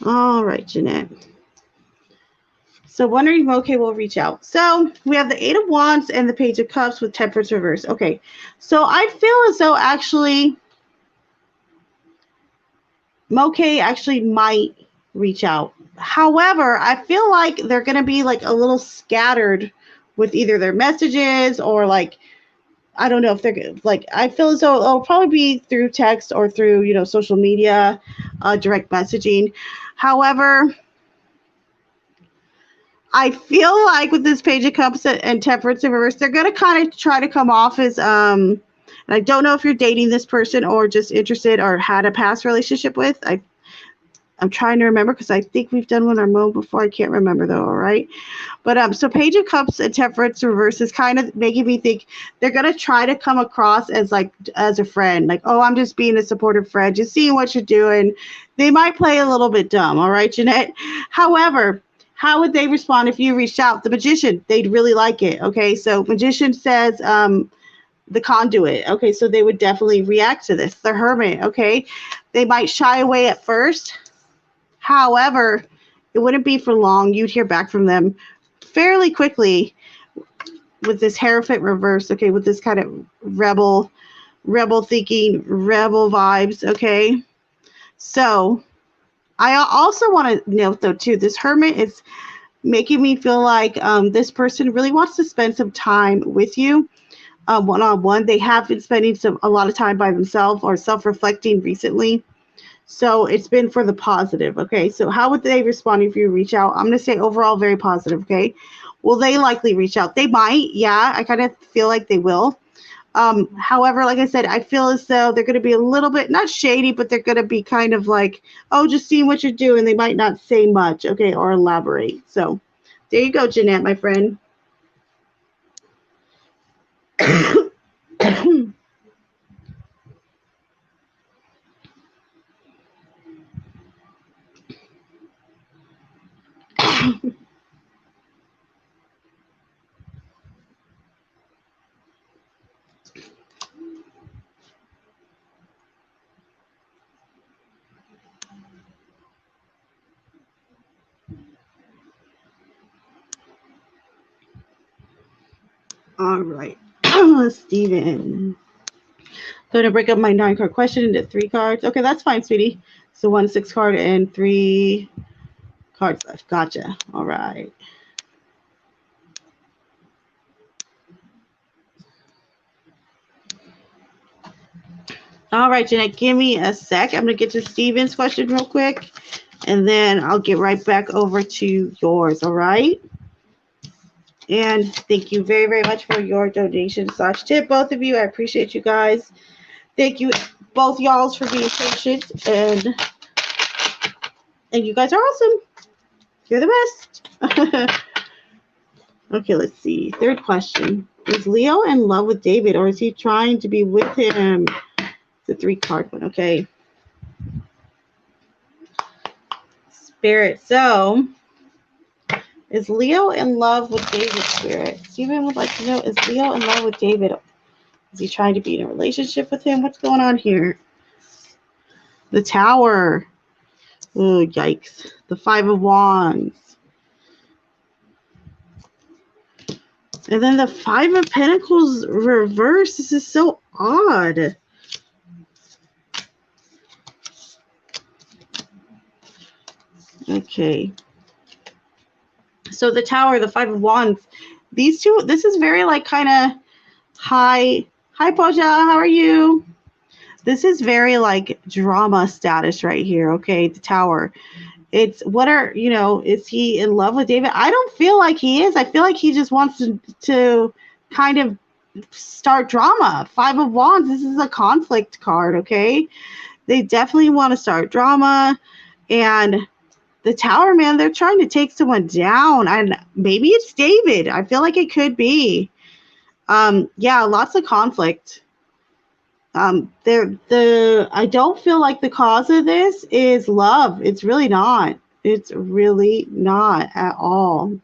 All right, Jeanette. So wondering if Moke will reach out. So we have the Eight of Wands and the Page of Cups with Temperance reverse. Okay. So I feel as though actually Moke actually might reach out. However, I feel like they're going to be like a little scattered with either their messages or like, I don't know if they're like, I feel as though it'll probably be through text or through, you know, social media, direct messaging. However, I feel like with this Page of Cups and Temperance in reverse, they're going to kind of try to come off as And I don't know if you're dating this person or just interested or had a past relationship with. I'm trying to remember because I think we've done one on Mo before. I can't remember though. All right. But so Page of Cups and Temperance reverse is kind of making me think they're gonna try to come across as as a friend, like, oh, I'm just being a supportive friend, just seeing what you're doing. They might play a little bit dumb, all right, Jeanette. However, how would they respond if you reached out? The Magician, they'd really like it. Okay, so Magician says the Conduit. Okay, so they would definitely react to this. The Hermit. Okay, they might shy away at first. However, it wouldn't be for long. You'd hear back from them fairly quickly with this Hierophant reverse, okay, with this kind of rebel thinking, rebel vibes, okay? So I also want to note, though, too, this Hermit is making me feel like this person really wants to spend some time with you one-on-one. They have been spending a lot of time by themselves or self-reflecting recently. So it's been for the positive, okay? So how would they respond if you reach out? I'm going to say overall very positive, okay? Will they likely reach out? They might, yeah. I kind of feel like they will. However, like I said, I feel as though they're going to be a little bit, not shady, but they're going to be kind of like, oh, just seeing what you're doing. They might not say much, okay, or elaborate. So there you go, Jeanette, my friend. All right, Steven. Going to break up my 9-card question into 3 cards. Okay, that's fine, sweetie. So 1 6-card and 3 cards left. Gotcha. All right. All right, Jeanette, give me a sec. I'm going to get to Steven's question real quick, and then I'll get right back over to yours, all right? And thank you very, very much for your donation/tip, both of you. I appreciate you guys. Thank you, both y'alls, for being patient, and you guys are awesome. You're the best. Okay, let's see. Third question. Is Leo in love with David, or is he trying to be with him? The 3-card one, okay. Spirit. So, is Leo in love with David, Spirit? Steven would like to know, is Leo in love with David? Is he trying to be in a relationship with him? What's going on here? The Tower. Oh, yikes. The 5 of Wands. And then the 5 of Pentacles reverse. This is so odd. Okay. So the Tower, the 5 of Wands. These two, this is very like kind of high. Hi, Poja. How are you? This is very like drama status right here. Okay. The Tower. It's is he in love with David? I don't feel like he is. I feel like he just wants to kind of start drama. 5 of Wands. This is a conflict card. Okay. They definitely want to start drama. And the Tower, man, they're trying to take someone down. And maybe it's David. I feel like it could be. Yeah, lots of conflict. I don't feel like the cause of this is love. It's really not. It's really not at all.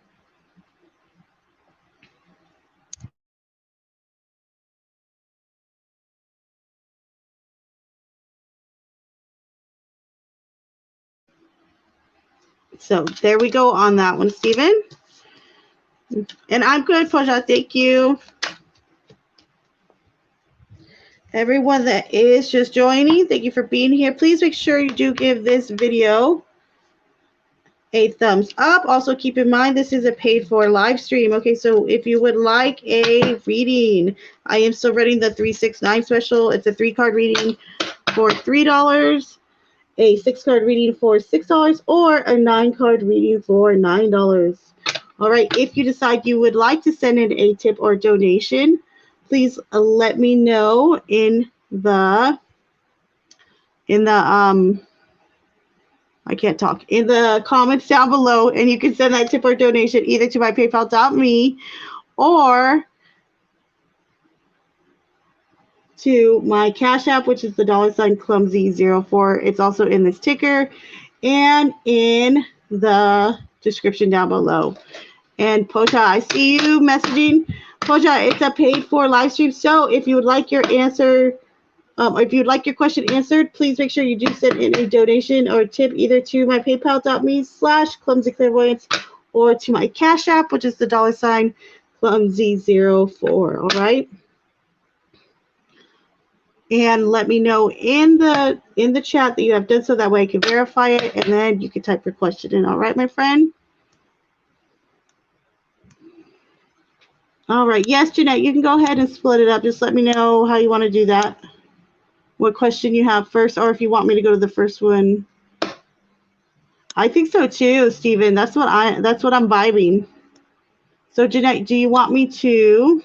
So there we go on that one, Steven. And I'm good, Poja. Thank you. Everyone that is just joining, thank you for being here. Please make sure you do give this video a thumbs up. Also, keep in mind this is a paid for live stream. Okay, so if you would like a reading, I am still running the 369 special. It's a 3-card reading for $3, a 6-card reading for $6, or a 9-card reading for $9. All right, if you decide you would like to send in a tip or donation, please let me know in the I can't talk, in the comments down below, and you can send that tip or donation either to my paypal.me or to my Cash App, which is the $clumsy04. It's also in this ticker and in the description down below. And Poja, I see you messaging. Poja, it's a paid for live stream. So if you would like your answer, if you'd like your question answered, please make sure you do send in a donation or a tip either to my paypal.me/clumsyclairvoyance or to my Cash App, which is the $clumsy04. All right. And let me know in the chat that you have done so. That way I can verify it, and then you can type your question in. All right, my friend? All right. Yes, Jeanette, you can go ahead and split it up. Just let me know how you want to do that. What question you have first, or if you want me to go to the first one. I think so too, Stephen. That's what I'm vibing. So Jeanette, do you want me to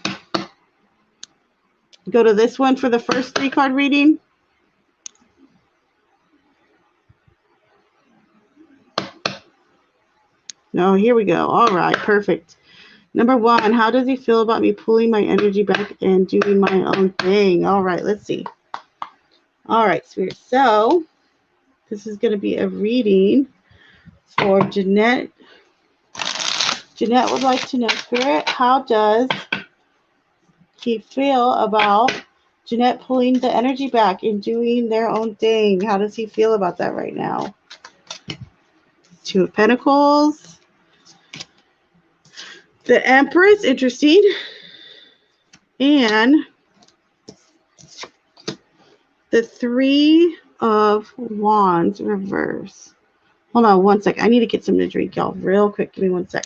go to this one for the first 3-card reading? No, here we go. All right, perfect. Number 1, how does he feel about me pulling my energy back and doing my own thing? All right, let's see. All right, Spirit. So this is going to be a reading for Jeanette. Jeanette would like to know, Spirit, how does he feel about Jeanette pulling the energy back and doing their own thing? How does he feel about that right now? 2 of Pentacles. The Empress, interesting. And the 3 of Wands reverse. Hold on one sec. I need to get something to drink, y'all, real quick. Give me one sec.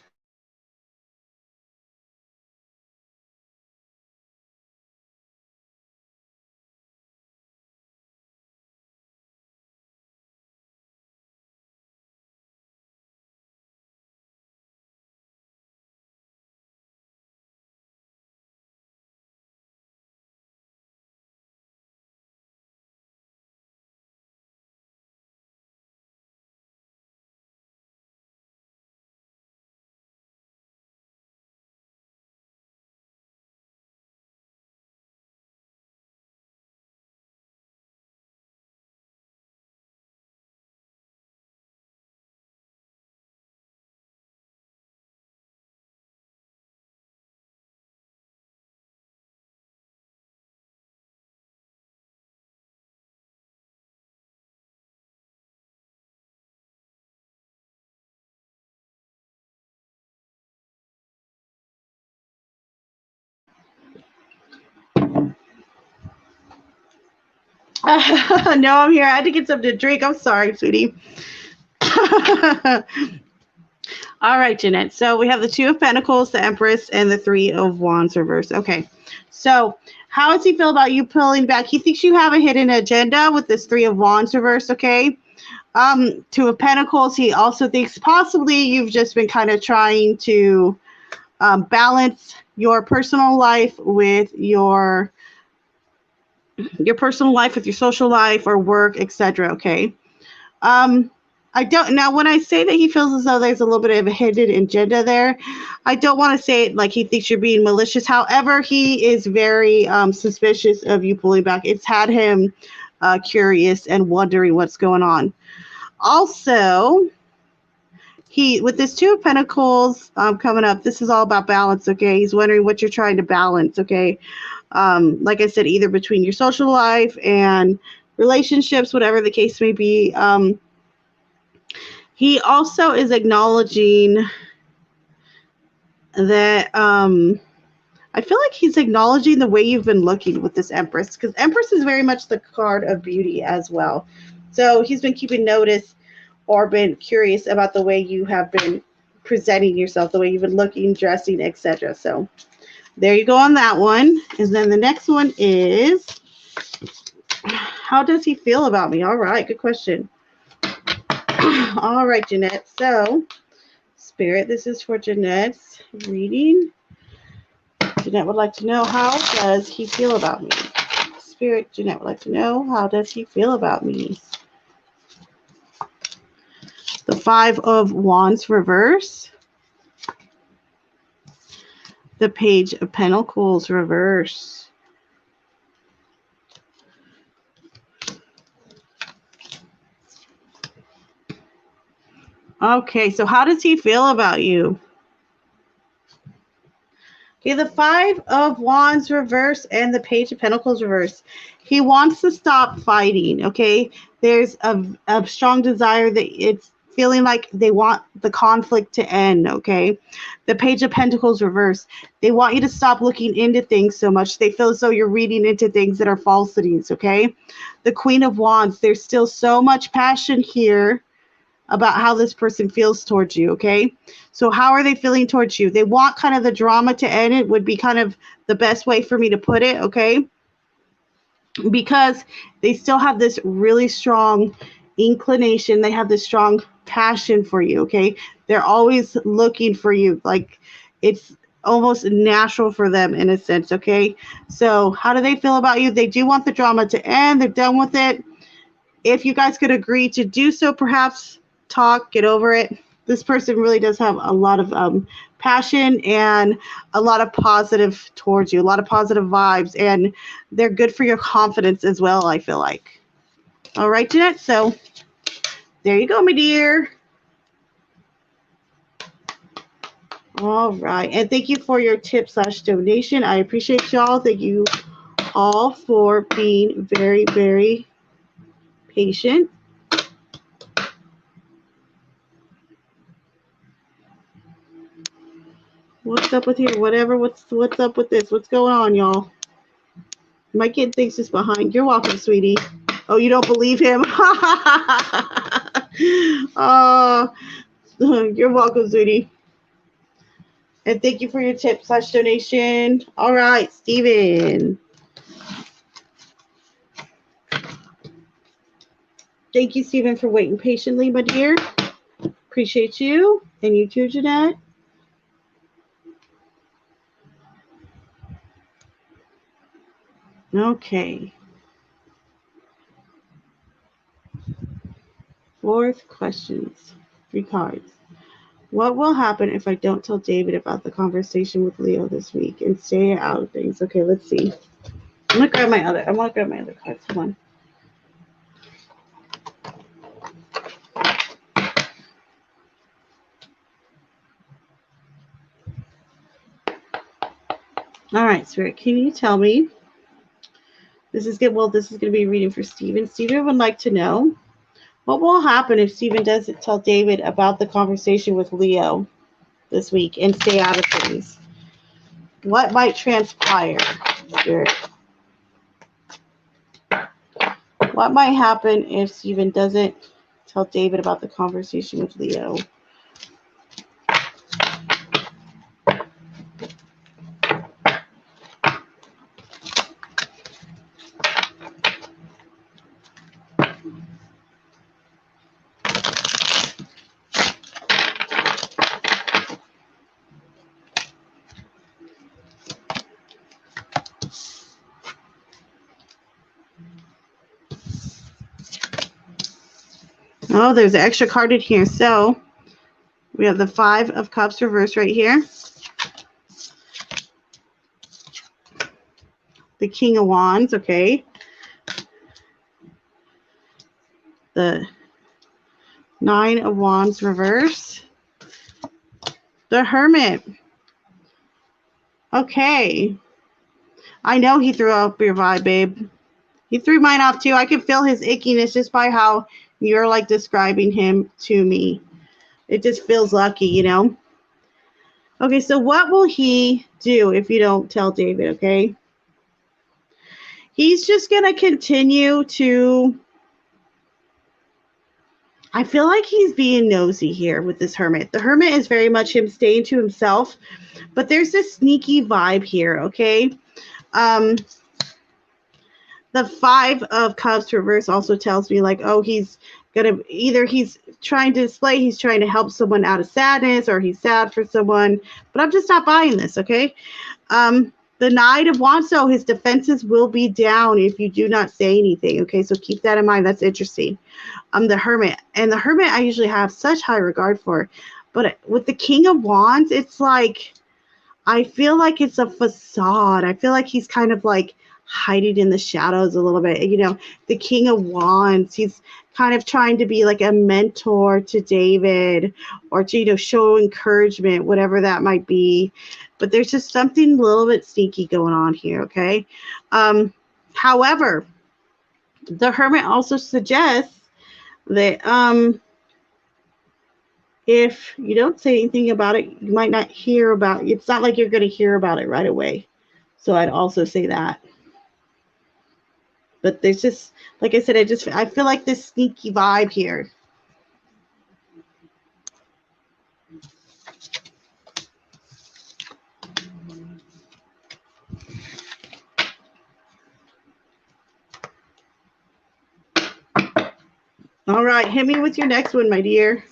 No, I'm here. I had to get something to drink. I'm sorry, sweetie. All right, Jeanette. So we have the 2 of Pentacles, the Empress, and the 3 of Wands reverse. Okay. So how does he feel about you pulling back? He thinks you have a hidden agenda with this 3 of Wands reverse. Okay. 2 of Pentacles. He also thinks possibly you've just been kind of trying to balance your personal life with your personal life with your social life or work, etc. Okay. I don't now when I say that he feels as though there's a little bit of a hidden agenda there, I don't want to say it like he thinks you're being malicious. However, he is very suspicious of you pulling back. It's had him curious and wondering what's going on. Also, he with this 2 of Pentacles coming up, this is all about balance. Okay, he's wondering what you're trying to balance. Okay, like I said, either between your social life and relationships, whatever the case may be. He also is acknowledging that I feel like he's acknowledging the way you've been looking with this Empress, because Empress is very much the card of beauty as well. So he's been keeping notice or been curious about the way you have been presenting yourself, the way you've been looking, dressing, etc. So there you go on that one. And then the next one is, how does he feel about me? All right, good question. All right, Jeanette. So, Spirit, this is for Jeanette's reading. Jeanette would like to know, how does he feel about me? Spirit, Jeanette would like to know, how does he feel about me? The Five of Wands reverse. The Page of Pentacles reverse. Okay, so how does he feel about you? Okay, the Five of Wands reverse and the Page of Pentacles reverse. He wants to stop fighting, okay? There's a strong desire that it's feeling like they want the conflict to end, okay? The Page of Pentacles reverse. They want you to stop looking into things so much. They feel as though you're reading into things that are falsities, okay? The Queen of Wands. There's still so much passion here about how this person feels towards you, okay? So how are they feeling towards you? They want kind of the drama to end. It would be kind of the best way for me to put it, okay? Because they still have this really strong inclination. They have this strong passion for you, okay? They're always looking for you. Like, it's almost natural for them in a sense, okay? So how do they feel about you? They do want the drama to end. They're done with it. If you guys could agree to do so, perhaps talk, get over it. This person really does have a lot of passion and a lot of positive towards you, a lot of positive vibes, and they're good for your confidence as well, I feel like. All right, Jeanette, so there you go, my dear. All right, and thank you for your tip/donation. I appreciate y'all. Thank you all for being very, very patient. What's up with here? Whatever. What's up with this? What's going on, y'all? My kid thinks it's behind. You're welcome, sweetie. Oh, you don't believe him? You're welcome, sweetie. And thank you for your tip/donation. All right, Steven. Thank you, Steven, for waiting patiently, my dear. Appreciate you. And you too, Jeanette. Okay. Fourth questions. 3 cards. What will happen if I don't tell David about the conversation with Leo this week and stay out of things? Okay, let's see. I want to grab my other cards. Come on. All right, Spirit, can you tell me? This is good. Well, this is going to be a reading for Steven. Steven would like to know, what will happen if Steven doesn't tell David about the conversation with Leo this week and stay out of things? What might transpire, Spirit? What might happen if Steven doesn't tell David about the conversation with Leo? Oh, there's an extra card in here. So we have the 5 of Cups reversed right here. The King of Wands, okay. The 9 of Wands reverse. The Hermit. Okay. I know he threw off your vibe, babe. He threw mine off too. I can feel his ickiness just by how you're like describing him to me. It just feels lucky, you know? Okay, so what will he do if you don't tell David, okay? He's just going to continue to... I feel like he's being nosy here with this Hermit. The Hermit is very much him staying to himself, but there's this sneaky vibe here, okay? The 5 of Cups reverse also tells me like, oh, he's gonna either he's trying to display, he's trying to help someone out of sadness, or he's sad for someone, but I'm just not buying this, okay? The Knight of Wands, so his defenses will be down if you do not say anything. Okay, so keep that in mind. That's interesting. The Hermit. And the Hermit I usually have such high regard for. But with the King of Wands, it's like, I feel like it's a facade. I feel like he's kind of like hiding in the shadows a little bit. You know, the King of Wands, he's kind of trying to be like a mentor to David, or to, you know, show encouragement, whatever that might be. But there's just something a little bit sneaky going on here, okay? However, the Hermit also suggests that if you don't say anything about it, you might not hear about it. It's not like you're going to hear about it right away. So I'd also say that. But there's just, like I said, I feel like this sneaky vibe here. All right, hit me with your next one, my dear.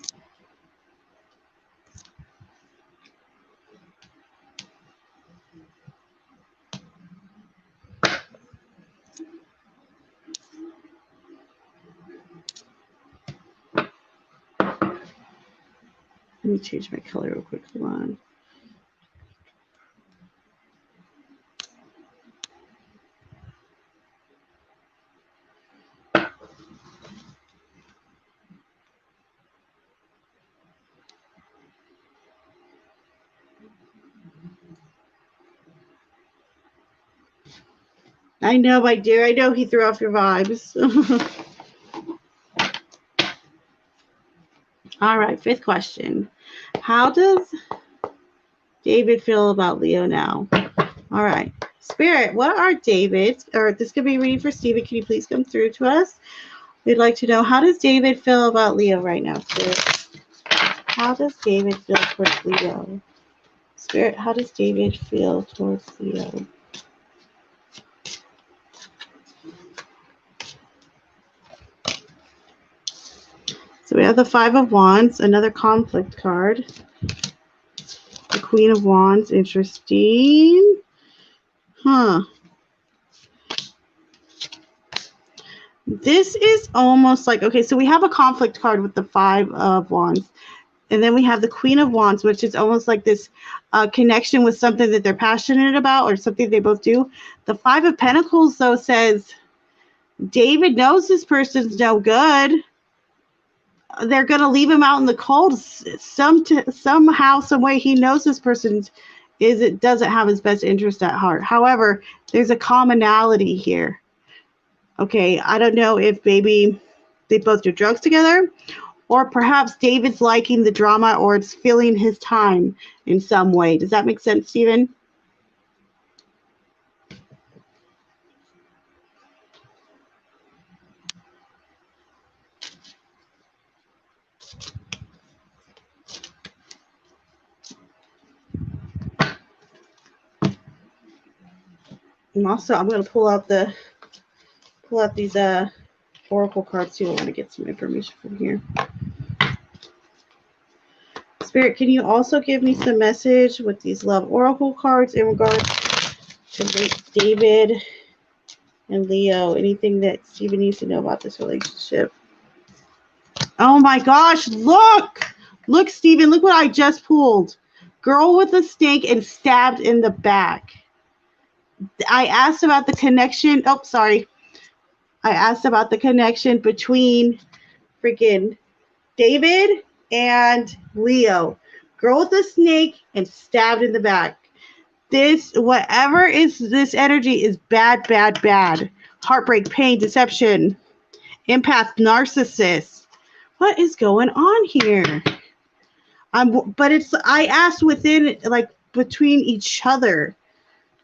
Let me change my color real quick. Hold on. I know, my dear. I know he threw off your vibes. All right, fifth question. How does David feel about Leo now? All right. Spirit, what are David's, or this could be reading for Stephen. Can you please come through to us? We'd like to know, how does David feel about Leo right now, Spirit? How does David feel towards Leo? Spirit, how does David feel towards Leo? So we have the Five of Wands, another conflict card. The Queen of Wands, interesting. Huh. This is almost like, okay, so we have a conflict card with the Five of Wands. And then we have the Queen of Wands, which is almost like this connection with something that they're passionate about, or something they both do. The Five of Pentacles, though, says David knows this person's no good. They're going to leave him out in the cold. Somehow, some way, he knows this person doesn't have his best interest at heart. However, there's a commonality here. Okay, I don't know if maybe they both do drugs together, or perhaps David's liking the drama, or it's filling his time in some way. Does that make sense, Stephen? And also, I'm going to pull out these oracle cards too. I want to get some information from here. Spirit, can you also give me some message with these love oracle cards in regards to David and Leo? Anything that Stephen needs to know about this relationship? Oh my gosh, look! Look, Stephen, look what I just pulled. Girl with a snake and stabbed in the back. I asked about the connection. Oh, sorry. I asked about the connection between freaking David and Leo. Girl with a snake and stabbed in the back. This, whatever is this energy, is bad, bad, bad. Heartbreak, pain, deception, empath, narcissist. What is going on here? But it's, I asked within, like, between each other.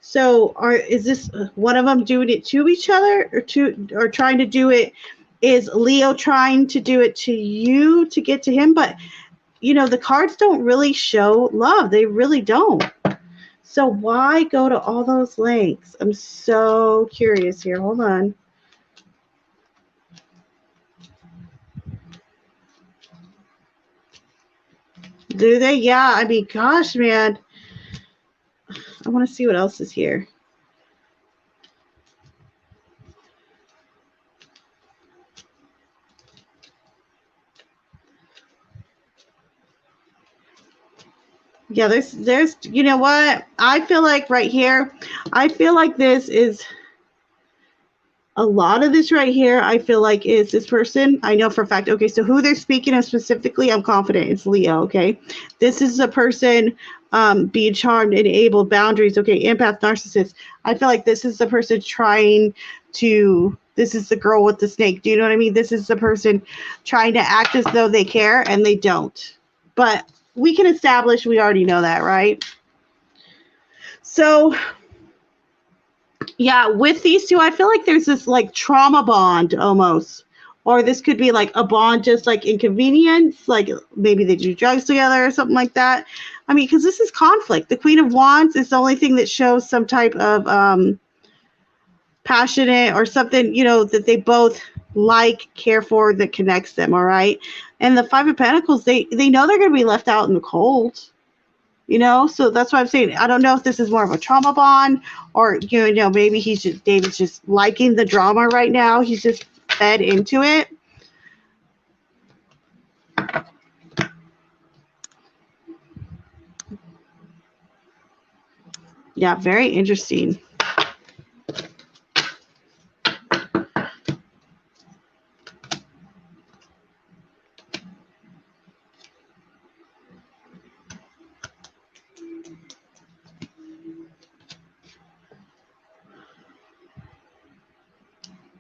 So is this one of them doing it to each other, or trying to do it? Is Leo trying to do it to you to get to him? But, you know, the cards don't really show love. They really don't. So why go to all those lengths? I'm so curious here. Hold on. Do they? Yeah. I mean, gosh, man. I want to see what else is here. Yeah, there's, you know what? I feel like right here, I feel like this is a lot of this right here. I feel like is this person. I know for a fact. Okay, so who they're speaking of specifically, I'm confident it's Leo. Okay, this is a person being charmed, enabled, boundaries. Okay, empath, narcissist. I feel like this is the person trying to. This is the girl with the snake. Do you know what I mean? This is the person trying to act as though they care and they don't. But we can establish we already know that, right? So yeah, with these two, I feel like there's this like trauma bond almost. Or this could be like a bond just like inconvenience, like maybe they do drugs together or something like that. I mean, because this is conflict. The Queen of Wands is the only thing that shows some type of passionate or something, you know, that they both like, care for, that connects them, all right? And the Five of Pentacles, they know they're going to be left out in the cold. You know, so that's what I'm saying. I don't know if this is more of a trauma bond or, you know, maybe David's just liking the drama right now. He's just fed into it. Yeah, very interesting.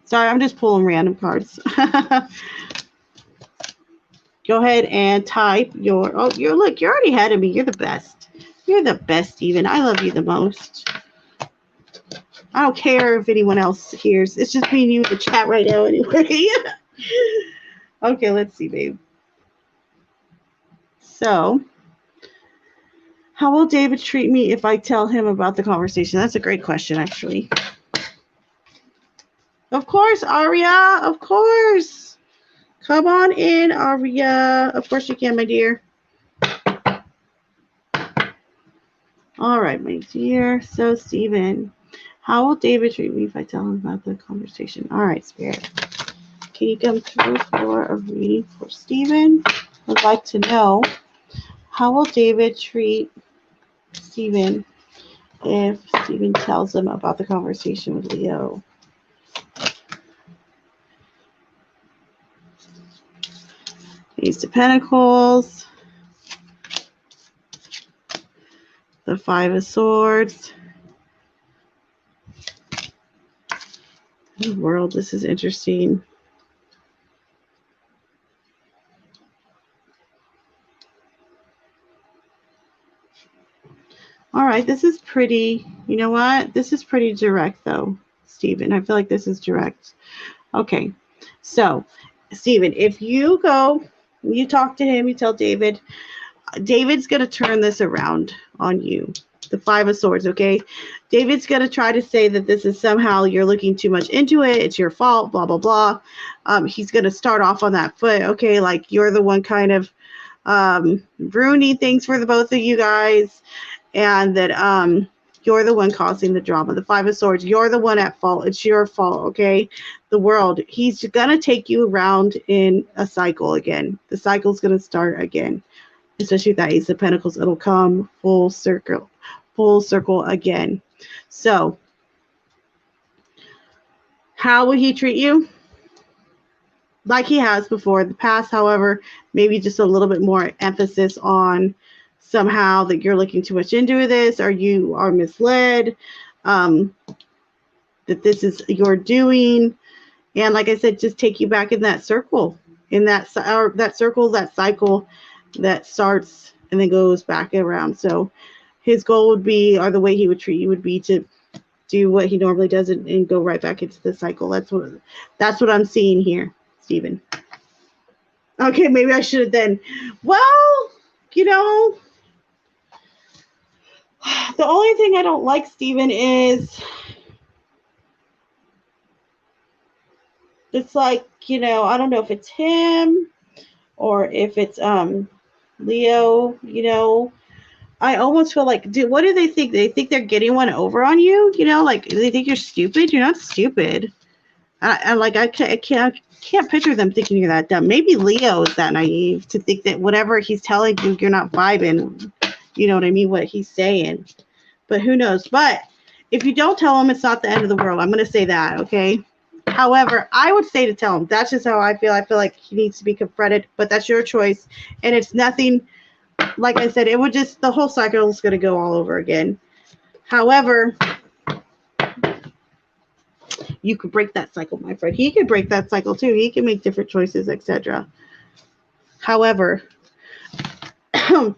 Sorry, I'm just pulling random cards. Go ahead and type your, oh, you're already ahead of me. You're the best. You're the best, Steven. I love you the most. I don't care if anyone else hears. It's just me and you in the chat right now anyway. Okay, let's see, babe. So, how will David treat me if I tell him about the conversation? That's a great question, actually. Of course, Aria. Of course. Come on in, Aria. Of course you can, my dear. All right, my dear. So, Steven, how will David treat me if I tell him about the conversation? All right, Spirit. Can you come through for a reading for Steven? I'd like to know, how will David treat Steven if Steven tells him about the conversation with Leo? Ace of Pentacles, the Five of Swords. Oh, world, this is interesting. All right, this is pretty, you know what? This is pretty direct though, Steven. I feel like this is direct. Okay, so Steven, if you go, you talk to him, you tell David, David's going to turn this around on you. The Five of Swords, okay? David's going to try to say that this is somehow you're looking too much into it. It's your fault, blah, blah, blah. He's going to start off on that foot, okay? Like you're the one kind of ruining things for the both of you guys, and that you're the one causing the drama. The Five of Swords, you're the one at fault. It's your fault, okay? The world, he's going to take you around in a cycle again. The cycle's going to start again. Especially with that Ace of Pentacles, it'll come full circle again. So, how will he treat you? Like he has before. The past, however, maybe just a little bit more emphasis on somehow that you're looking too much into this, or you are misled, that this is your doing. And like I said, just take you back in that circle, in that circle, that cycle that starts and then goes back around. So his goal would be, or the way he would treat you would be to do what he normally does and go right back into the cycle. That's what I'm seeing here, Steven. Okay, maybe I should have then. Well, you know, the only thing I don't like, Steven, is it's like, you know, I don't know if it's him or if it's Leo, you know. I almost feel like, what do they think? They think they're getting one over on you, you know, like they think you're stupid. You're not stupid. I can't picture them thinking you're that dumb. Maybe Leo is that naive to think that whatever he's telling you, you're not vibing. You know what I mean? What he's saying. But who knows? But if you don't tell him, it's not the end of the world. I'm going to say that, okay? However, I would say to tell him. That's just how I feel. I feel like he needs to be confronted, but that's your choice. And it's nothing, like I said, it would just, the whole cycle is going to go all over again. However, you could break that cycle, my friend. He could break that cycle too. He can make different choices, etc. However,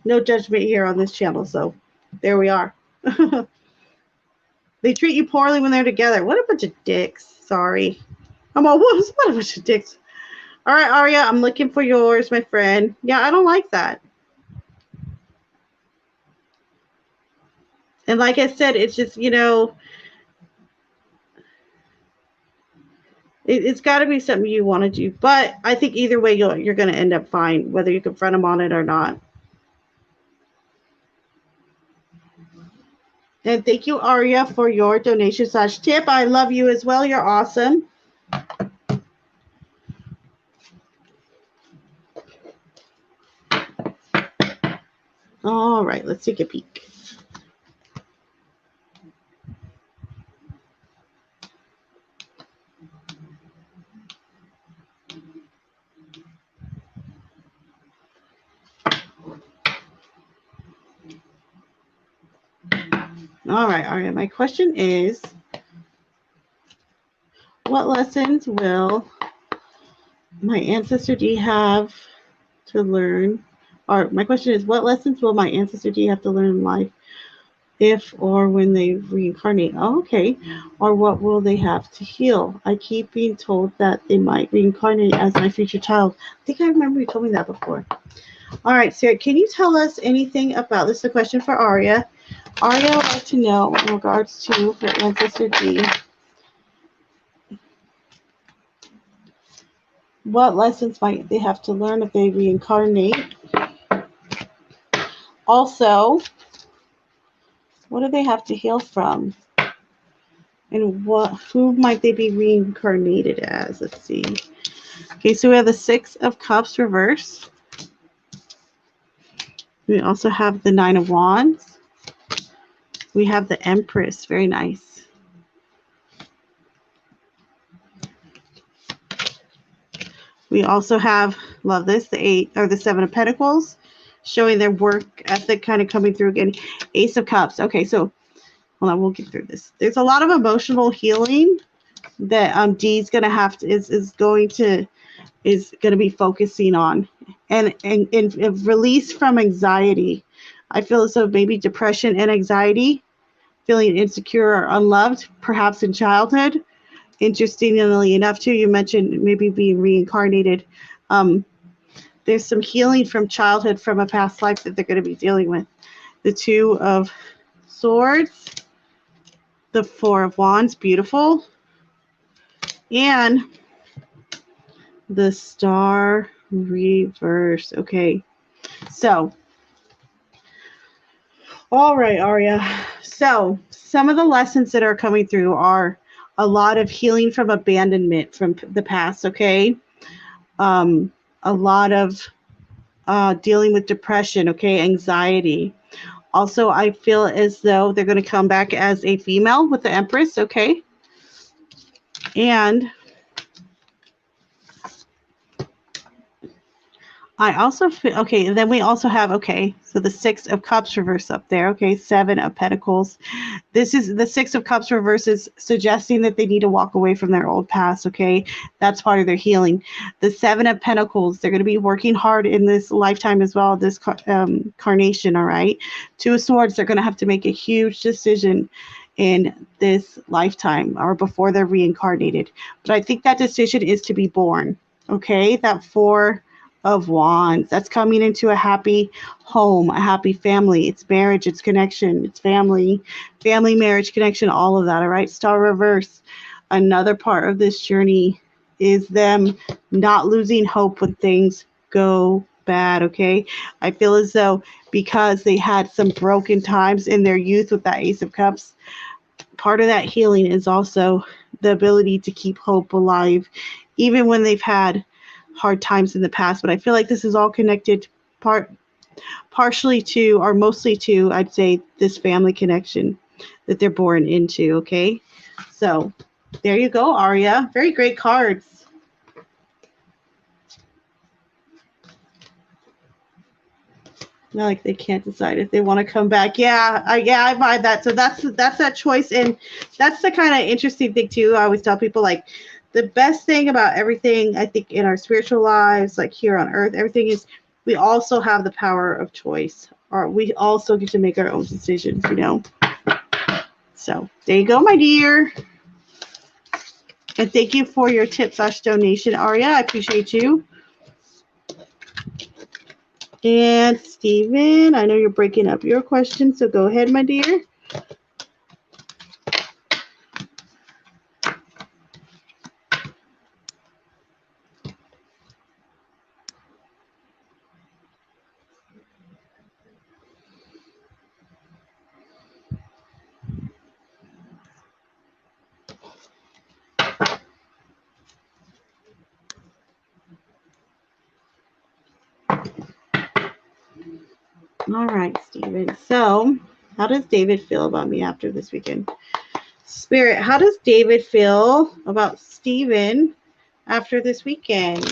no judgment here on this channel, so there we are. They treat you poorly when they're together. What a bunch of dicks. Sorry. I'm all, what a bunch of dicks. All right, Aria, I'm looking for yours, my friend. Yeah, I don't like that. And like I said, it's just, you know, it's got to be something you want to do. But I think either way, you're going to end up fine, whether you confront him on it or not. And thank you, Aria, for your donation/tip. I love you as well. You're awesome. All right, let's take a peek. All right, Aria, my question is, what lessons will my ancestor D have to learn? Or my question is, what lessons will my ancestor D have to learn in life if or when they reincarnate? Oh, okay. Or what will they have to heal? I keep being told that they might reincarnate as my future child. I think I remember you told me that before. All right, Sarah, can you tell us anything about this? Is a question for Aria. Aria would like to know in regards to her ancestor D, what lessons might they have to learn if they reincarnate? Also, what do they have to heal from? And who might they be reincarnated as? Let's see. Okay, so we have the Six of Cups reverse. We also have the Nine of Wands. We have the Empress. Very nice. We also have, love this, the Seven of Pentacles, showing their work ethic kind of coming through again. Ace of Cups. Okay, so hold on, we'll get through this. There's a lot of emotional healing that D's gonna have to is going to be focusing on, and release from anxiety. I feel as though maybe depression and anxiety, feeling insecure or unloved, perhaps in childhood. Interestingly enough, too, you mentioned maybe being reincarnated. There's some healing from childhood, from a past life that they're going to be dealing with. The Two of Swords, the Four of Wands, beautiful, and the Star reverse. Okay, so all right, Aria. So some of the lessons that are coming through are a lot of healing from abandonment from the past. Okay, a lot of dealing with depression. Okay, anxiety. Also, I feel as though they're going to come back as a female with the Empress. Okay, and I also feel, okay, and then we also have, okay, so the Six of Cups reverse up there, okay, Seven of Pentacles. This is the Six of Cups reverse is suggesting that they need to walk away from their old past, okay? That's part of their healing. The Seven of Pentacles, they're going to be working hard in this lifetime as well, this carnation, all right? Two of Swords, they're going to have to make a huge decision in this lifetime or before they're reincarnated. But I think that decision is to be born, okay? That Four of Wands, that's coming into a happy home, a happy family. It's marriage, it's connection, it's family, marriage, connection, all of that. All right, Star reverse. Another part of this journey is them not losing hope when things go bad. Okay, I feel as though because they had some broken times in their youth with that Ace of Cups, part of that healing is also the ability to keep hope alive even when they've had hard times in the past. But I feel like this is all connected. Part partially to, or mostly to, I'd say, this family connection that they're born into, okay? So there you go, Aria. Very great cards. Not like they can't decide if they want to come back. Yeah, I buy that. So that's that choice, and that's the kind of interesting thing too. I always tell people, like, the best thing about everything, I think, in our spiritual lives, like here on earth, everything is, we also have the power of choice, or we also get to make our own decisions, you know. So there you go, my dear. And thank you for your tip/donation, Aria. I appreciate you. And Stephen, I know you're breaking up your question, so go ahead, my dear. All right, Stephen. So, how does David feel about me after this weekend? Spirit, how does David feel about Stephen after this weekend?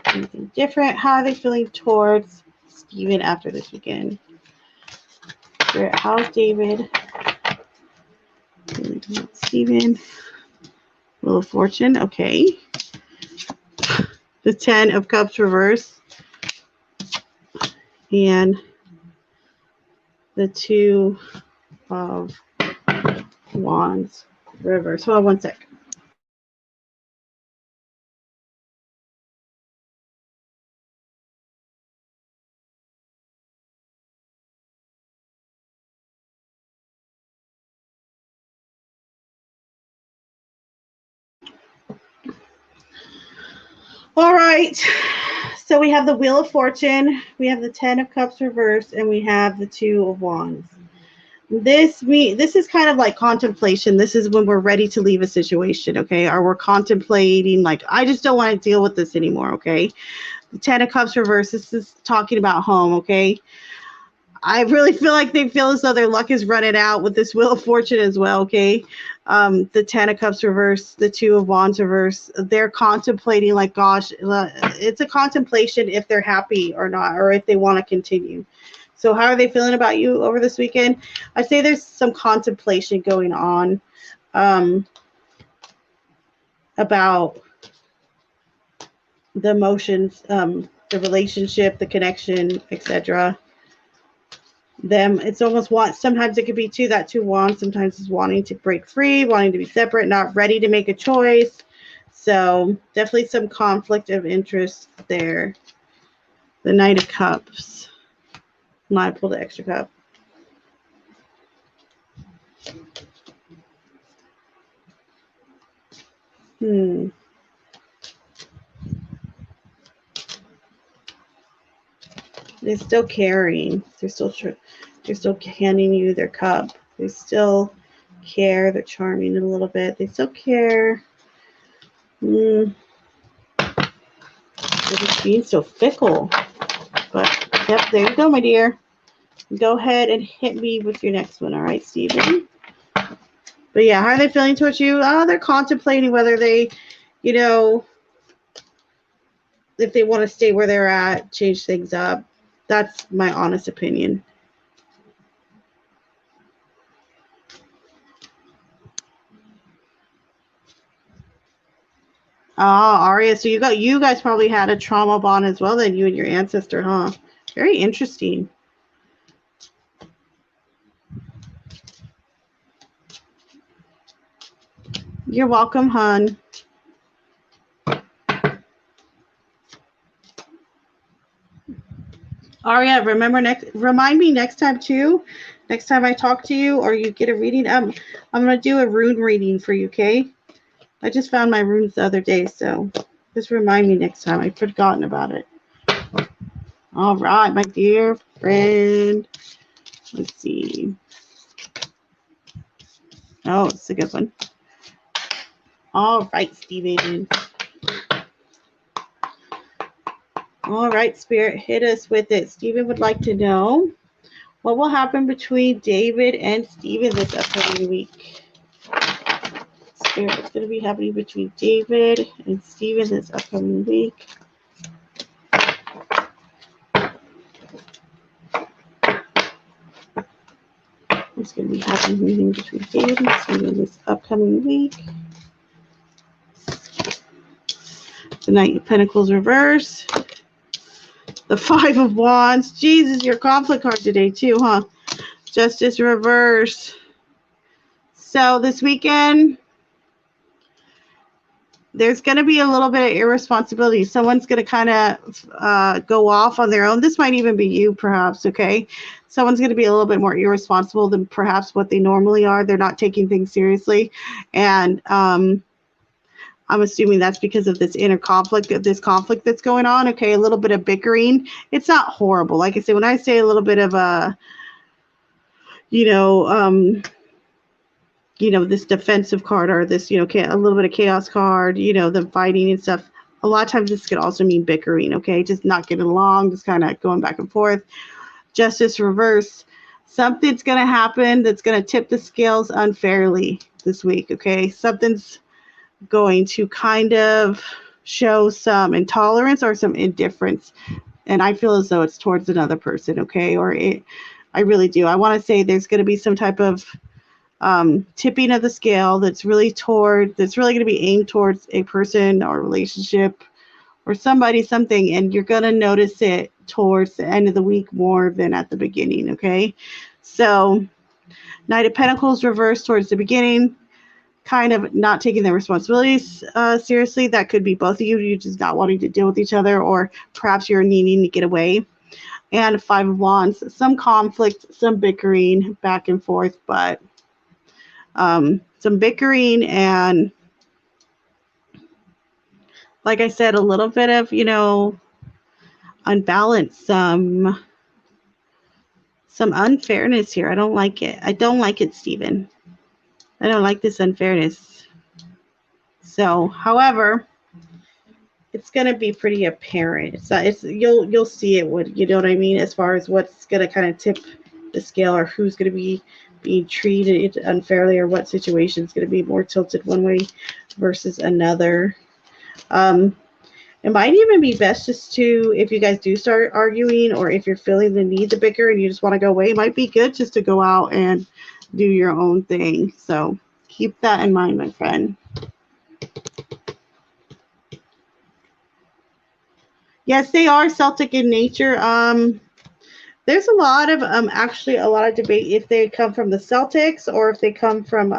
Anything different? How are they feeling towards Stephen after this weekend? Spirit, how's David feeling towards Stephen? Wheel of Fortune, okay. The 10 of Cups reverse. And the 2 of Wands reverse. Hold on one sec. All right. So we have the Wheel of Fortune, we have the 10 of Cups reversed, and we have the 2 of Wands. This is kind of like contemplation. This is when we're ready to leave a situation, okay? Or we're contemplating, like, I just don't want to deal with this anymore, okay? The 10 of Cups reversed, this is talking about home, okay? I really feel like they feel as though their luck is running out with this Wheel of Fortune as well, okay? The 10 of Cups reverse, the 2 of Wands reverse. They're contemplating, like, gosh, it's a contemplation if they're happy or not, or if they want to continue. So how are they feeling about you over this weekend? I say there's some contemplation going on about the emotions, the relationship, the connection, etc. Them, it's almost sometimes it could be too that 2 Wands, sometimes it's wanting to break free, wanting to be separate, not ready to make a choice. So definitely some conflict of interest there. The Knight of Cups. I pulled the extra cup. They're still caring. They're still handing you their cup. They still care. They're charming a little bit. They still care. They're just being so fickle. But yep, there you go, my dear. Go ahead and hit me with your next one, all right, Stephen? But yeah, how are they feeling towards you? Oh, they're contemplating whether they, you know, if they want to stay where they're at, change things up. That's my honest opinion. Oh, Aria, so you guys probably had a trauma bond as well, then, you and your ancestor, huh? Very interesting. You're welcome, hon. Aria, remind me next time too. Next time I talk to you or you get a reading, I'm gonna do a rune reading for you, okay? I just found my runes the other day, so just remind me next time. I've forgotten about it. All right, my dear friend. Let's see. Oh, it's a good one. All right, Stephen. All right, Spirit, hit us with it. Stephen would like to know what will happen between David and Stephen this upcoming week. Spirit, what's going to be happening between David and Stephen this upcoming week? What's going to be happening between David and Stephen this upcoming week? The Knight of Pentacles reverse. The Five of Wands. Jesus, your conflict card today too, huh? Justice reverse. So this weekend, there's going to be a little bit of irresponsibility. Someone's going to kind of go off on their own. This might even be you, perhaps, okay? Someone's going to be a little bit more irresponsible than perhaps what they normally are. They're not taking things seriously. And I'm assuming that's because of this inner conflict, this conflict that's going on, okay? A little bit of bickering. It's not horrible. Like I say, when I say a little bit of a, this defensive card or this, a little bit of chaos card, the fighting and stuff. A lot of times this could also mean bickering, okay? Just not getting along, just kind of going back and forth. Justice reverse. Something's going to happen that's going to tip the scales unfairly this week, okay? Something's going to kind of show some intolerance or some indifference. And I feel as though it's towards another person, okay? I really do. I want to say there's going to be some type of tipping of the scale that's really going to be aimed towards a person or relationship or somebody, something, and you're going to notice it towards the end of the week more than at the beginning, okay? So Knight of Pentacles reversed towards the beginning, kind of not taking their responsibilities seriously. That could be both of you. You're just not wanting to deal with each other, or perhaps you're needing to get away. And Five of Wands, some conflict, some bickering back and forth, but some bickering and, like I said, a little bit of, unbalance, some unfairness here. I don't like it. I don't like it, Stephen. I don't like this unfairness. So, however, it's going to be pretty apparent. You'll see it, you know what I mean, as far as what's going to kind of tip the scale or who's going to be being treated unfairly or what situation is going to be more tilted one way versus another. It might even be best just to, if you guys do start arguing or if you're feeling the need to bicker and you just want to go away, it might be good just to go out and do your own thing. So keep that in mind, my friend. Yes, they are Celtic in nature. There's a lot of actually a lot of debate if they come from the Celtics or if they come from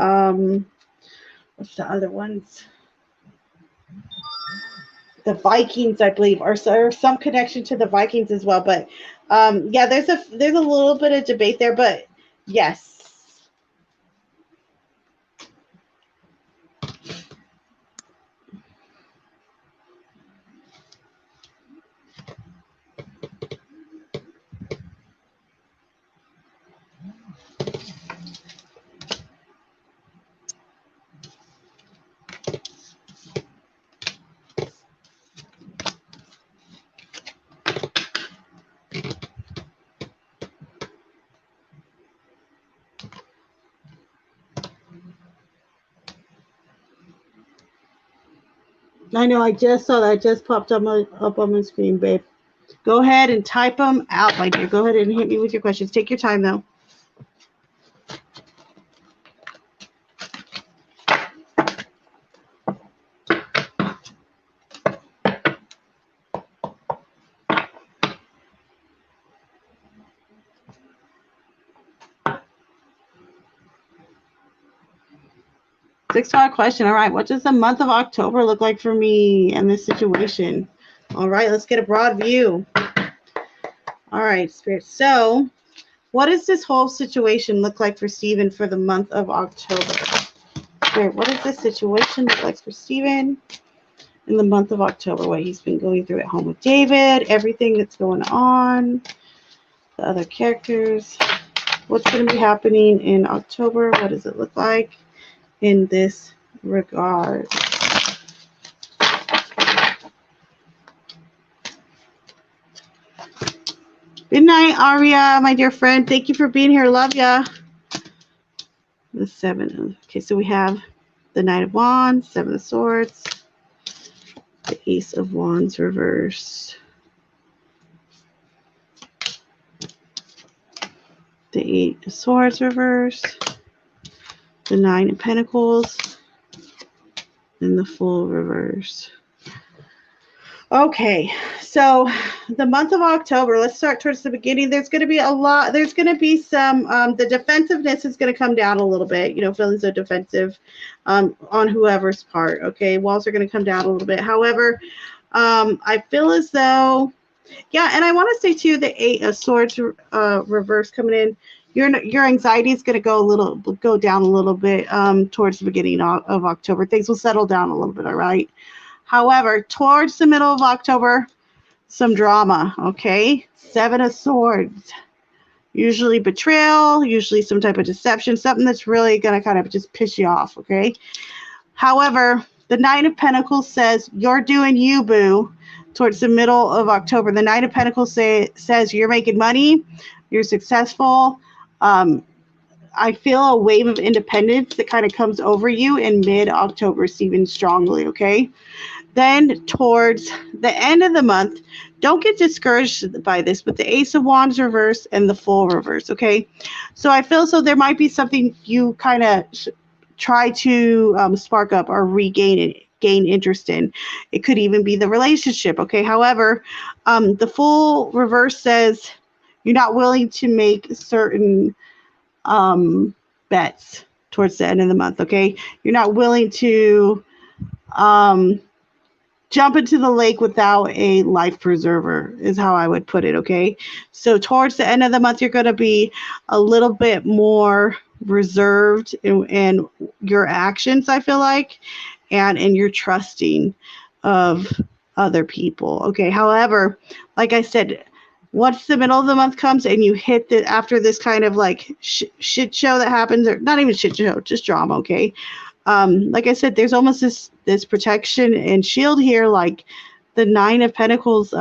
what's the other ones? The Vikings, I believe, or some connection to the Vikings as well. But yeah, there's a little bit of debate there, but yes. I know, I just saw that. It just popped up on my screen, babe. Go ahead and type them out, my dear. Go ahead and hit me with your questions. Take your time, though. $6 question. All right, what does the month of October look like for me and this situation? All right, let's get a broad view. All right, Spirit. So, what does this whole situation look like for Stephen for the month of October? Spirit, what does this situation look like for Stephen in the month of October? What he's been going through at home with David, everything that's going on, the other characters. What's going to be happening in October? What does it look like in this regard? Good night, Aria, my dear friend. Thank you for being here. Love ya. The 7. Okay, so we have the Knight of Wands, 7 of Swords, the Ace of Wands reversed, the 8 of Swords reversed, the 9 of Pentacles, and the Fool reversed. Okay, so the month of October, let's start towards the beginning. There's going to be a lot, there's going to be some, the defensiveness is going to come down a little bit, you know, feeling so defensive on whoever's part, okay? Walls are going to come down a little bit. However, I feel as though, yeah, and I want to say too, the 8 of Swords reverse coming in, your anxiety is going to go down a little bit towards the beginning of October. Things will settle down a little bit, all right? However, towards the middle of October, some drama, okay? 7 of Swords. Usually betrayal, usually some type of deception, something that's really going to kind of just piss you off, okay? However, the Knight of Pentacles says, you're doing you, boo, towards the middle of October. The Knight of Pentacles says you're making money, you're successful. I feel a wave of independence that kind of comes over you in mid-October, Stephen, strongly, okay? Then towards the end of the month, don't get discouraged by this, but the Ace of Wands reverse and the Fool reverse, okay? So I feel so there might be something you kind of try to spark up or gain interest in. It could even be the relationship, okay? However, the Fool reverse says you're not willing to make certain bets towards the end of the month, okay? You're not willing to jump into the lake without a life preserver is how I would put it, okay? So towards the end of the month, you're going to be a little bit more reserved in your actions, I feel like, and in your trusting of other people, okay? However, like I said, once the middle of the month comes and you hit after this kind of like shit show that happens, or not even shit show, just drama, okay? Like I said, there's almost this protection and shield here, like the 9 of Pentacles.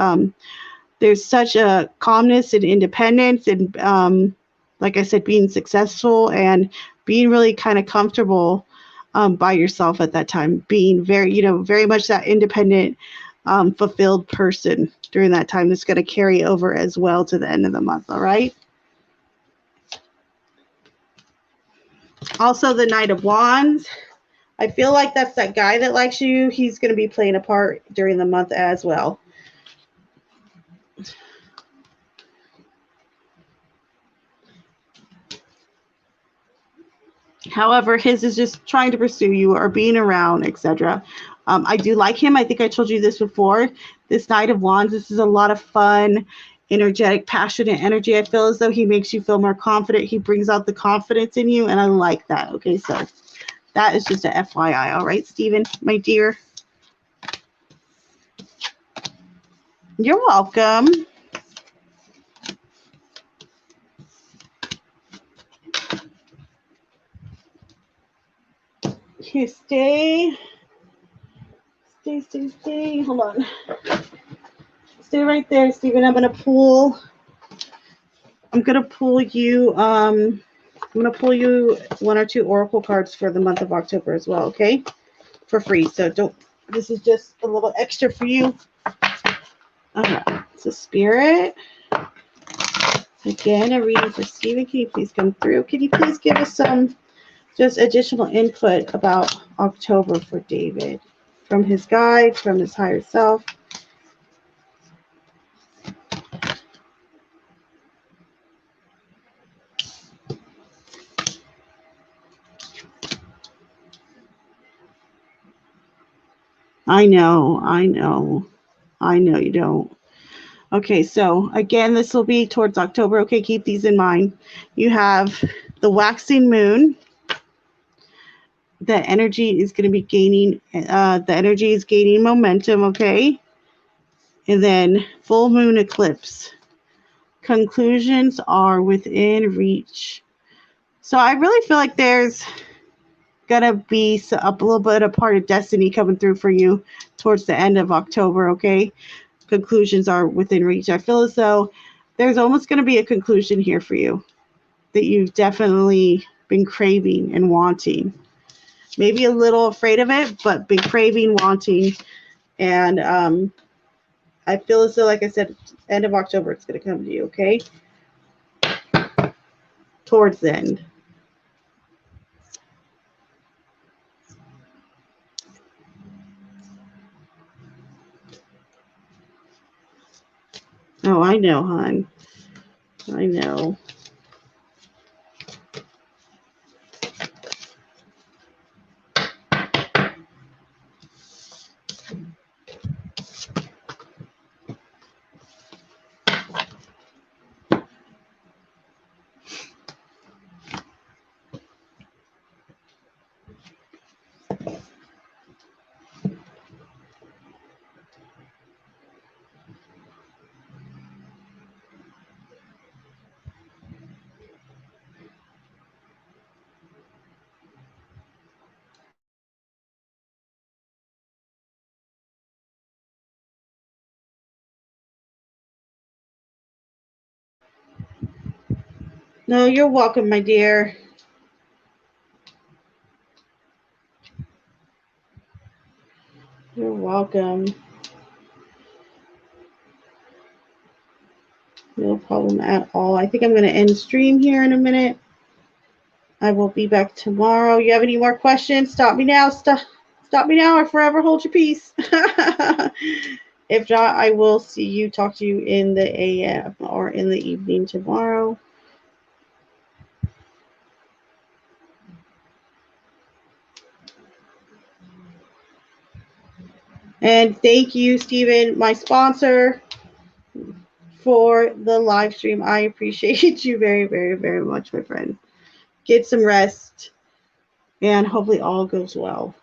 There's such a calmness and independence and, like I said, being successful and being really kind of comfortable by yourself at that time, being very, very much that independent, fulfilled person during that time that's going to carry over as well to the end of the month, all right? Also, the Knight of Wands. I feel like that's that guy that likes you. He's going to be playing a part during the month as well. However, his is just trying to pursue you or being around, etc. I do like him. I think I told you this before. This Knight of Wands, this is a lot of fun, energetic, passionate energy. I feel as though he makes you feel more confident. He brings out the confidence in you, and I like that. Okay, so that is just a FYI. All right, Stephen, my dear. You're welcome. Here, stay. Hold on. Stay right there, Stephen. I'm gonna pull you. I'm gonna pull you 1 or 2 oracle cards for the month of October as well. Okay, for free. So don't. This is just a little extra for you. All right. So Spirit. Again, a reading for Stephen. Can you please come through? Can you please give us some just additional input about October for David, from his guide, from his higher self? I know you don't. Okay, so again, this will be towards October. Okay, keep these in mind. You have the waxing moon. The energy is going to be gaining, momentum, okay? And then full moon eclipse. Conclusions are within reach. So I really feel like there's going to be a little bit of part of destiny coming through for you towards the end of October, okay? Conclusions are within reach. I feel as though there's almost going to be a conclusion here for you that you've definitely been craving and wanting. Maybe a little afraid of it, but been craving, wanting. And I feel as though, like I said, end of October, it's going to come to you, okay? Towards the end. Oh, I know, hon. I know. No, you're welcome, my dear. You're welcome. No problem at all. I think I'm going to end stream here in a minute. I will be back tomorrow. You have any more questions? Stop me now. Stop me now or forever hold your peace. If not, I will talk to you in the AM or in the evening tomorrow. And thank you, Stephen, my sponsor, for the live stream. I appreciate you very, very, very much, my friend. Get some rest, and hopefully all goes well.